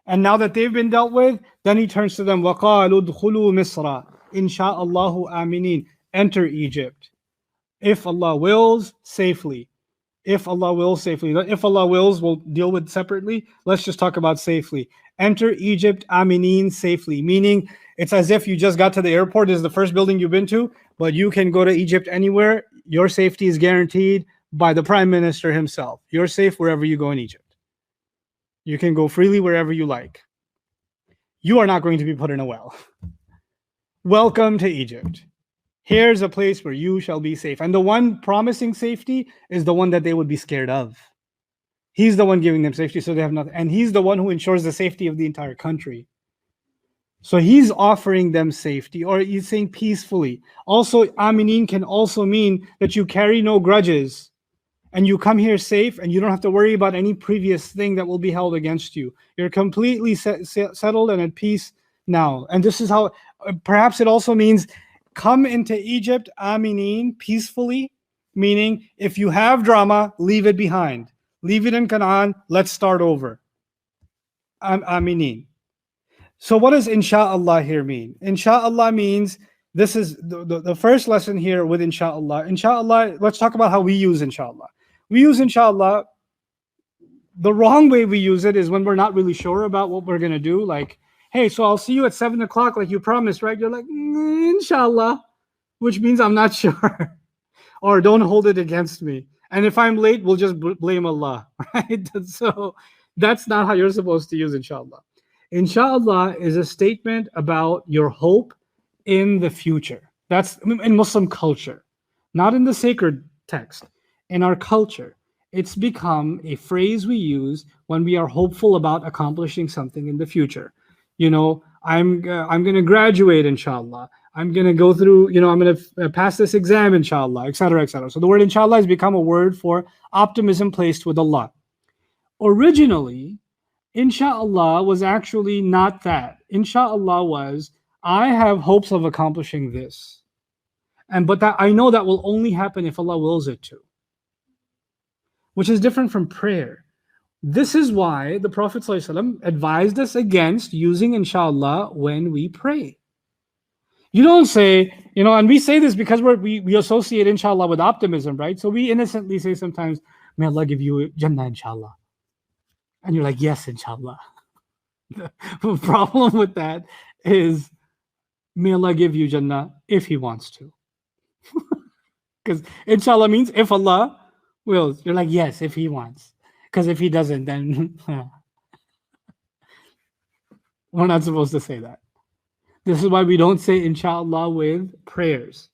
And now that they've been dealt with, then he turns to them. وَقَالُوا ادْخُلُوا مِصْرَ إِنْ شَاءَ اللَّهُ آمِنِينَ. Enter Egypt. If Allah wills, safely. If Allah wills, safely. If Allah wills, we'll deal with separately. Let's just talk about safely. Enter Egypt, aminin, safely. Meaning, it's as if you just got to the airport. This is the first building you've been to, but you can go to Egypt anywhere. Your safety is guaranteed by the Prime Minister himself. You're safe wherever you go in Egypt. You can go freely wherever you like. You are not going to be put in a well. Welcome to Egypt. Here's a place where you shall be safe. And the one promising safety is the one that they would be scared of. He's the one giving them safety, so they have nothing. And he's the one who ensures the safety of the entire country. So he's offering them safety, or he's saying peacefully. Also, aminin can also mean that you carry no grudges and you come here safe and you don't have to worry about any previous thing that will be held against you. You're completely settled and at peace now. And this is how, perhaps it also means, come into Egypt, aminin, peacefully, meaning if you have drama, leave it behind. Leave it in Canaan, let's start over. Aminin. So what does insha'Allah here mean? Insha'Allah means, this is the first lesson here with insha'Allah. Insha'Allah, let's talk about how we use insha'Allah. We use insha'Allah, the wrong way we use it is when we're not really sure about what we're going to do. Like, hey, so I'll see you at 7 o'clock like you promised, right? You're like, inshallah, which means I'm not sure. Or don't hold it against me. And if I'm late, we'll just blame Allah, right? So that's not how you're supposed to use inshallah. Inshallah is a statement about your hope in the future. That's in Muslim culture, not in the sacred text, in our culture. It's become a phrase we use when we are hopeful about accomplishing something in the future. I'm going to graduate, inshallah. I'm going to go through, I'm going to pass this exam, inshallah, etc., etc. So the word inshallah has become a word for optimism placed with Allah. Originally, inshallah was actually not that. Inshallah was, I have hopes of accomplishing this. But that I know that will only happen if Allah wills it to, which is different from prayer. This is why the Prophet ﷺ advised us against using inshallah when we pray. You don't say, and we say this because we associate inshallah with optimism, right? So we innocently say sometimes, may Allah give you Jannah, inshallah. And you're like, yes, inshallah. The problem with that is, may Allah give you Jannah if He wants to. Because inshallah means if Allah wills. You're like, yes, if He wants. Because if He doesn't, then we're not supposed to say that. This is why we don't say inshallah with prayers.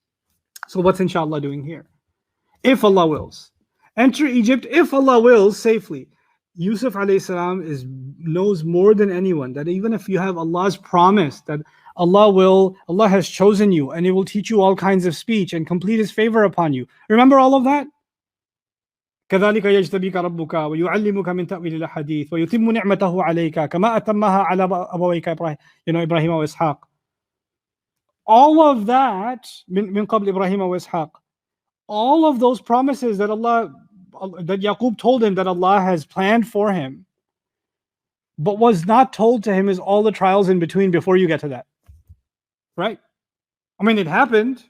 So what's inshallah doing here? If Allah wills. Enter Egypt if Allah wills safely. Yusuf alayhi salam knows more than anyone that even if you have Allah's promise that Allah has chosen you and He will teach you all kinds of speech and complete His favor upon you. Remember all of that? كذلك يجتبيك ربك ويعلمك من تأويل الأحاديث ويتم نعمته عليك كما أتمها على أبويك إبراهيم وإسحاق. All of that من قبل إبراهيم وإسحاق. All of those promises that Yaqub told him that Allah has planned for him, but was not told to him, is all the trials in between before you get to that. Right? I mean, it happened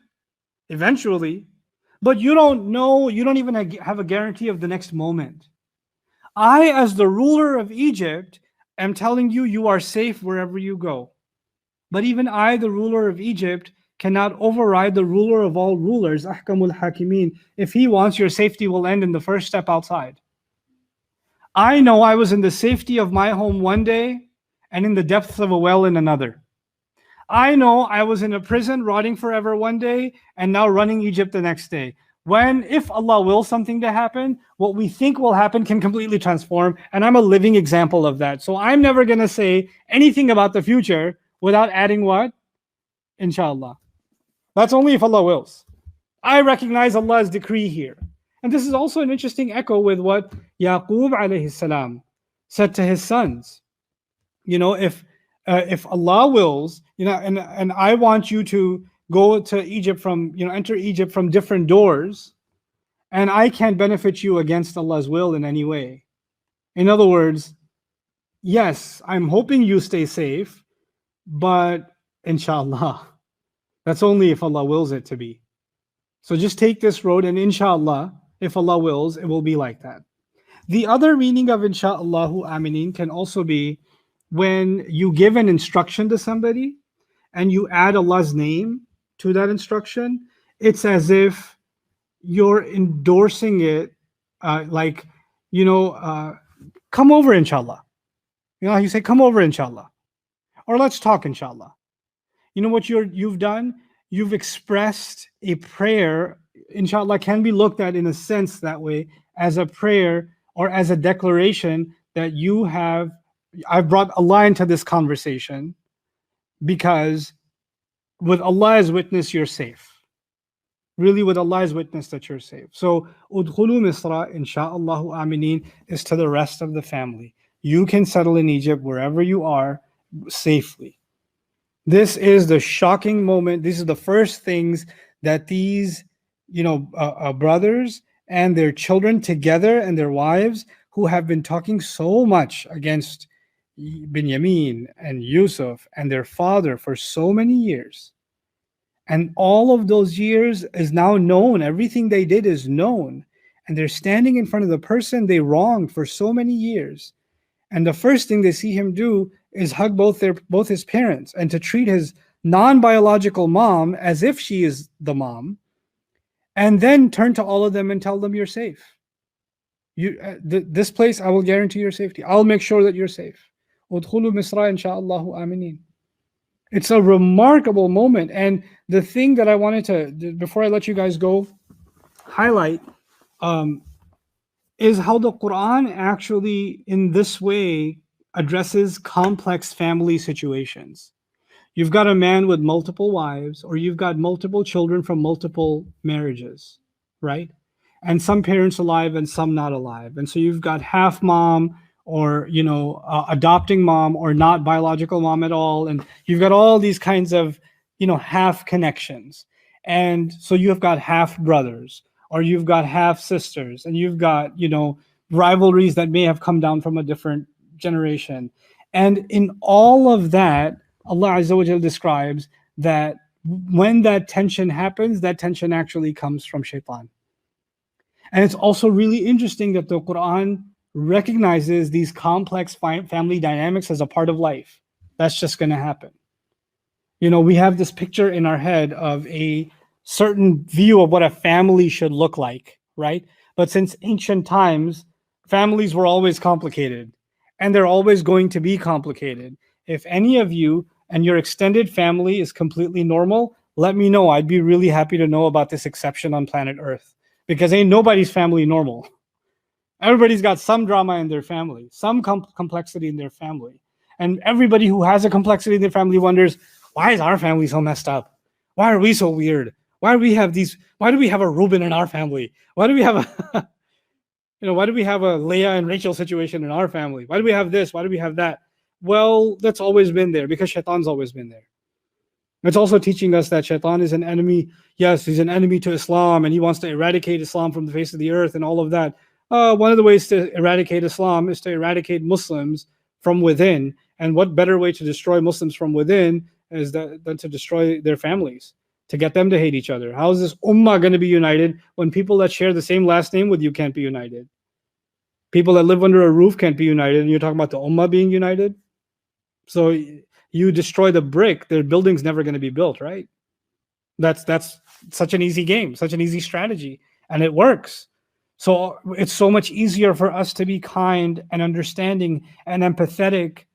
eventually, but you don't know, you don't even have a guarantee of the next moment. I, as the ruler of Egypt, am telling you, you are safe wherever you go. But even I, the ruler of Egypt, cannot override the ruler of all rulers, Ahkamul Hakimin. If He wants, your safety will end in the first step outside. I know I was in the safety of my home one day and in the depths of a well in another. I know I was in a prison rotting forever one day and now running Egypt the next day. If Allah wills something to happen, what we think will happen can completely transform, and I'm a living example of that. So I'm never going to say anything about the future without adding what? Inshallah. That's only if Allah wills. I recognize Allah's decree here. And this is also an interesting echo with what Yaqub alayhi salam said to his sons. If Allah wills, and I want you to go to Egypt enter Egypt from different doors, and I can't benefit you against Allah's will in any way. In other words, yes, I'm hoping you stay safe, but inshallah, that's only if Allah wills it to be. So just take this road, and inshallah, if Allah wills, it will be like that. The other meaning of insha'Allahu aminin can also be when you give an instruction to somebody and you add Allah's name to that instruction. It's as if you're endorsing it, come over inshallah. You say, come over inshallah, or let's talk inshallah. You know what you've done? You've expressed a prayer. Inshallah can be looked at in a sense that way, as a prayer or as a declaration that I've brought Allah into this conversation because with Allah as witness, you're safe. Really, with Allah as witness that you're safe. So, udkhulu Misra, insha'Allahu aminin, is to the rest of the family. You can settle in Egypt wherever you are safely. This is the shocking moment. These are the first things that these, brothers and their children together and their wives, who have been talking so much against Binyamin and Yusuf and their father for so many years. And all of those years is now known. Everything they did is known. And they're standing in front of the person they wronged for so many years. And the first thing they see him do is hug both his parents and to treat his non-biological mom as if she is the mom, and then turn to all of them and tell them you're safe. This place, I will guarantee your safety. I'll make sure that you're safe. Udkhulu Misra insha'Allahu aminin. It's a remarkable moment. And the thing that I wanted to, before I let you guys go, highlight, is how the Quran actually, in this way, addresses complex family situations. You've got a man with multiple wives, or you've got multiple children from multiple marriages, right? And some parents alive and some not alive. And so you've got half mom, or adopting mom, or not biological mom at all. And you've got all these kinds of half connections. And so you've got half brothers, or you've got half sisters, and you've got rivalries that may have come down from a different generation. And in all of that, Allah Azza wa Jal describes that when that tension happens, that tension actually comes from shaitan. And it's also really interesting that the Quran recognizes these complex family dynamics as a part of life. That's just going to happen. We have this picture in our head of a certain view of what a family should look like, right? But since ancient times, families were always complicated, and they're always going to be complicated. If any of you and your extended family is completely normal, let me know. I'd be really happy to know about this exception on planet Earth, because ain't nobody's family normal. Everybody's got some drama in their family, some complexity in their family. And everybody who has a complexity in their family wonders, why is our family so messed up? Why are we so weird? Why do we have a Reuben in our family? Why do we have a why do we have a Leah and Rachel situation in our family? Why do we have this? Why do we have that? Well, that's always been there, because shaitan's always been there. It's also teaching us that shaitan is an enemy. Yes, he's an enemy to Islam, and he wants to eradicate Islam from the face of the earth and all of that. One of the ways to eradicate Islam is to eradicate Muslims from within. And what better way to destroy Muslims from within than to destroy their families, to get them to hate each other? How is this ummah going to be united when people that share the same last name with you can't be united? People that live under a roof can't be united, and you're talking about the ummah being united? So you destroy the brick, their building's never going to be built, right? That's such an easy game, such an easy strategy, and it works. So it's so much easier for us to be kind and understanding and empathetic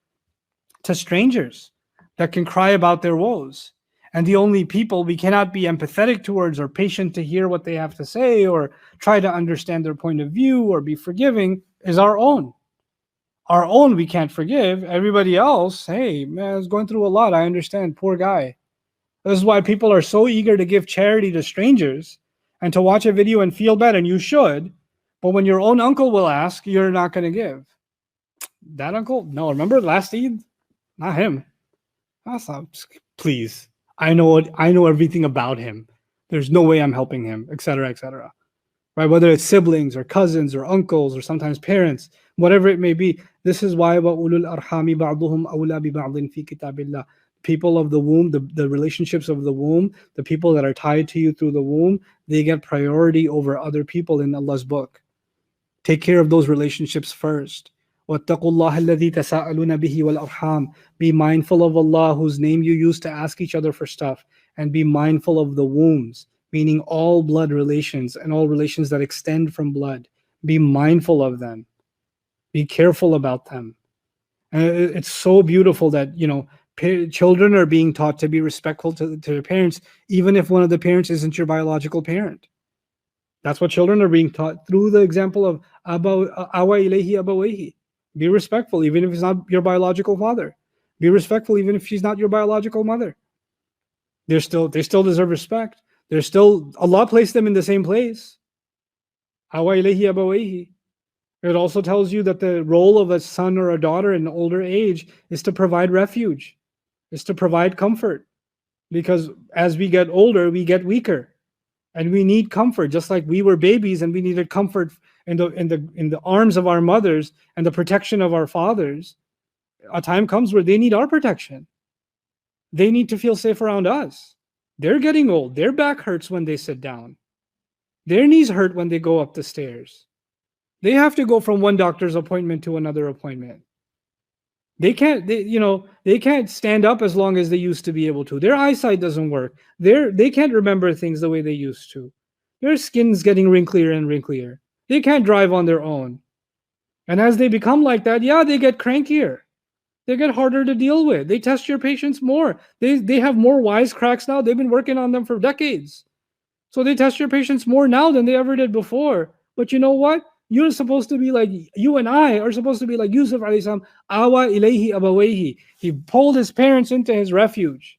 to strangers that can cry about their woes. And the only people we cannot be empathetic towards, or patient to hear what they have to say, or try to understand their point of view, or be forgiving, is our own. Our own we can't forgive. Everybody else, hey, man, I was going through a lot. I understand. Poor guy. This is why people are so eager to give charity to strangers and to watch a video and feel bad, and you should. But when your own uncle will ask, you're not going to give. That uncle? No, remember last Eid? Not him. That's not, please. I know everything about him. There's no way I'm helping him, etc., etc. Right? Whether it's siblings or cousins or uncles or sometimes parents, whatever it may be. This is why وَأُولُو الْأَرْحَامِ بَعْضُهُمْ أَوْلَى بِبَعْضٍ فِي كِتَابِ اللَّهِ. People of the womb, the relationships of the womb, the people that are tied to you through the womb, they get priority over other people in Allah's book. Take care of those relationships first. وَاتَّقُوا اللَّهَ الَّذِي تَسَاءَلُونَ بِهِ وَالْأَرْحَامِ. Be mindful of Allah, whose name you use to ask each other for stuff. And be mindful of the wombs, meaning all blood relations and all relations that extend from blood. Be mindful of them. Be careful about them. And it's so beautiful that, children are being taught to be respectful to their parents, even if one of the parents isn't your biological parent. That's what children are being taught through the example of awa ilayhi abawayhi. Be respectful, even if it's not your biological father. Be respectful, even if she's not your biological mother. They still deserve respect. Allah placed them in the same place. Awa ilayhi abawayhi. It also tells you that the role of a son or a daughter in older age is to provide refuge, is to provide comfort. Because as we get older, we get weaker. And we need comfort, just like we were babies and we needed comfort in the arms of our mothers and the protection of our fathers. A time comes where they need our protection. They need to feel safe around us. They're getting old. Their back hurts when they sit down. Their knees hurt when they go up the stairs. They have to go from one doctor's appointment to another appointment. They can't stand up as long as they used to be able to. Their eyesight doesn't work. They can't remember things the way they used to. Their skin's getting wrinklier and wrinklier. They can't drive on their own. And as they become like that, they get crankier. They get harder to deal with. They test your patients more. They have more wisecracks now. They've been working on them for decades. So they test your patients more now than they ever did before. But you know what? You're supposed to be like, you and I are supposed to be like Yusuf alayhi salam, awa ilayhi abawayhi. He pulled his parents into his refuge.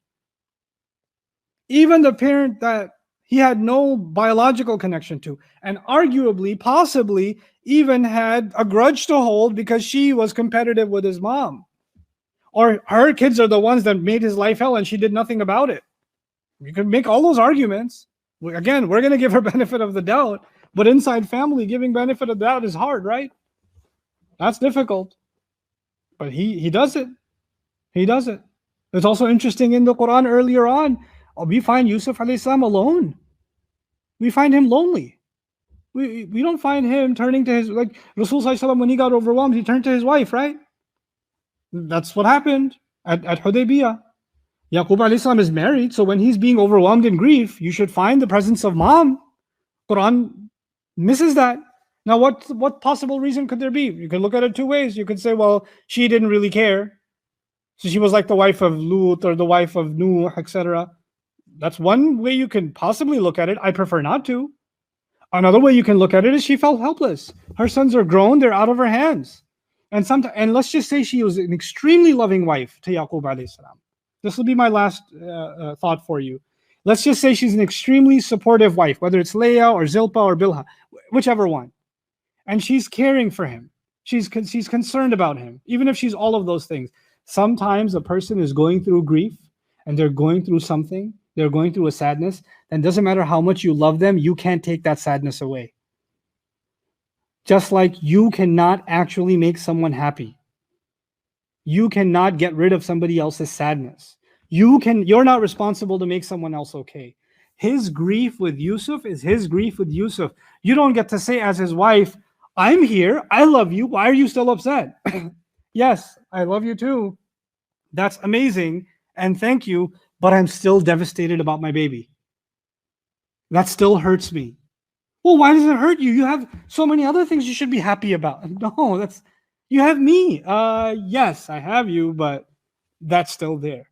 Even the parent that he had no biological connection to, and arguably, possibly, even had a grudge to hold because she was competitive with his mom. Or her kids are the ones that made his life hell and she did nothing about it. You can make all those arguments. Again, we're going to give her benefit of the doubt, but inside family, giving benefit of the doubt is hard, right? That's difficult. But he does it. He does it. It's also interesting in the Quran earlier on, we find Yusuf alayhi salam alone. We find him lonely. We don't find him turning to his, like Rasul sallallahu alaihi wasallam, when he got overwhelmed, he turned to his wife, right? That's what happened at Hudaybiyah. Yaqub alayhi salam is married, so when he's being overwhelmed in grief, you should find the presence of mom. Quran misses that. Now, what possible reason could there be? You could look at it two ways. You could say, well, she didn't really care. So she was like the wife of Lut or the wife of Nuh, etc. That's one way you can possibly look at it. I prefer not to. Another way you can look at it is she felt helpless. Her sons are grown, they're out of her hands. And let's just say she was an extremely loving wife to Yaqub alayhi salam. This will be my last thought for you. Let's just say she's an extremely supportive wife, whether it's Leah or Zilpah or Bilhah, whichever one. And she's caring for him. She's concerned about him, even if she's all of those things. Sometimes a person is going through grief and they're going through something, they're going through a sadness, then doesn't matter how much you love them, you can't take that sadness away. Just like you cannot actually make someone happy. You cannot get rid of somebody else's sadness. You're not responsible to make someone else okay. His grief with Yusuf is his grief with Yusuf. You don't get to say as his wife, I'm here, I love you, why are you still upset? Yes, I love you too. That's amazing, and thank you, but I'm still devastated about my baby. That still hurts me. Well, why does it hurt you? You have so many other things you should be happy about. No, you have me. Yes, I have you, but that's still there.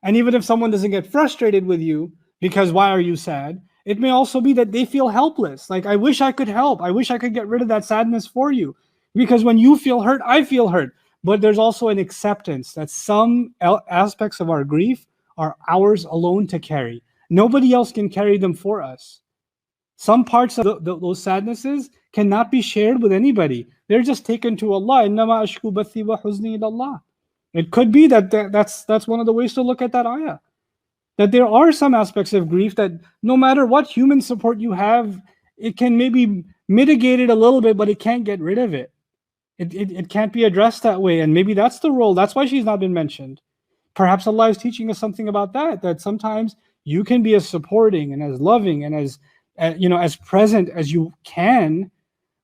And even if someone doesn't get frustrated with you because why are you sad? It may also be that they feel helpless. Like, I wish I could help. I wish I could get rid of that sadness for you. Because when you feel hurt, I feel hurt. But there's also an acceptance that some aspects of our grief are ours alone to carry. Nobody else can carry them for us. Some parts of those sadnesses cannot be shared with anybody. They're just taken to Allah. إِنَّمَا أَشْكُو بَثِّي وَحُزْنِي إِلَى اللَّهِ. It could be that's one of the ways to look at that ayah. That there are some aspects of grief that no matter what human support you have, it can maybe mitigate it a little bit, but it can't get rid of it. It can't be addressed that way. And maybe that's the role. That's why she's not been mentioned. Perhaps Allah is teaching us something about that sometimes you can be as supporting and as loving and as present as you can,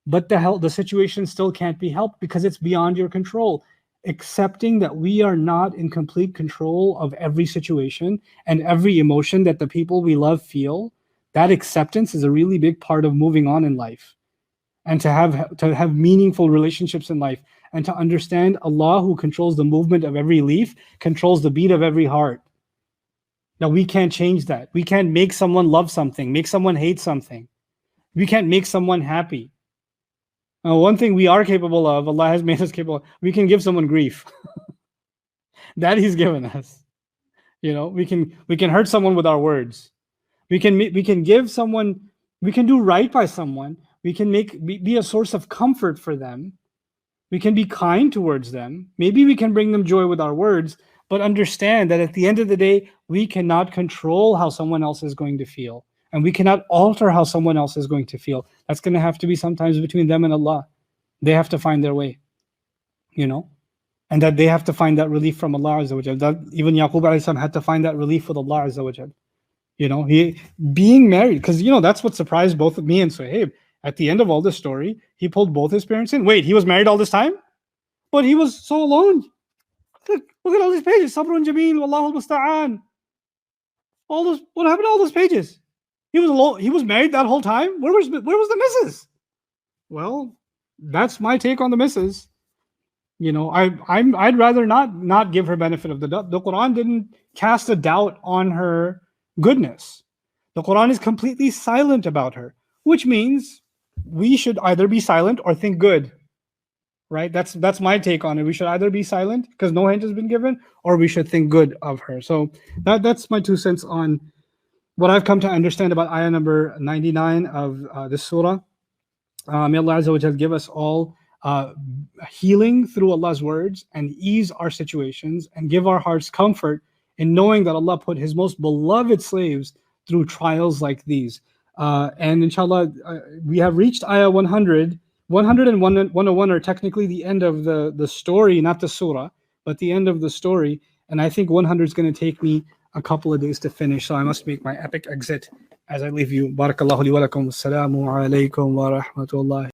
but the situation still can't be helped because it's beyond your control. Accepting that we are not in complete control of every situation and every emotion that the people we love feel, that acceptance is a really big part of moving on in life. And to have meaningful relationships in life, and to understand Allah, who controls the movement of every leaf, controls the beat of every heart. Now, we can't change that. We can't make someone love something, make someone hate something. We can't make someone happy. Now, one thing we are capable of, Allah has made us capable of, we can give someone grief. That He's given us. We can hurt someone with our words. We can give someone, we can do right by someone. We can be a source of comfort for them. We can be kind towards them. Maybe we can bring them joy with our words, but understand that at the end of the day, we cannot control how someone else is going to feel. And we cannot alter how someone else is going to feel. That's going to have to be sometimes between them and Allah. They have to find their way, and that they have to find that relief from Allah Azza wa Jal. That even Yaqub alayhi salam had to find that relief with Allah Azza wa Jal. He being married, because that's what surprised both me and Suhaib. At the end of all this story, he pulled both his parents in. Wait, he was married all this time? But he was so alone. Look at all these pages. Sabrun Jameel, Wallahu al-Musta'an. What happened to all those pages? He was alone. He was married that whole time? Where was the missus? Well, that's my take on the missus. I'd rather not give her benefit of the doubt. The Quran didn't cast a doubt on her goodness. The Quran is completely silent about her, which means we should either be silent or think good. Right? That's my take on it. We should either be silent because no hint has been given, or we should think good of her. So that's my 2 cents on what I've come to understand about ayah number 99 of this surah. May Allah Azza wa Jal give us all healing through Allah's words and ease our situations and give our hearts comfort in knowing that Allah put His most beloved slaves through trials like these. And inshallah, we have reached ayah 100. 100 and 101 are technically the end of the story, not the surah, but the end of the story. And I think 100 is going to take me a couple of days to finish, so I must make my epic exit as I leave you. Barakallahu li wa lakum. Assalamu alaikum wa rahmatullahi.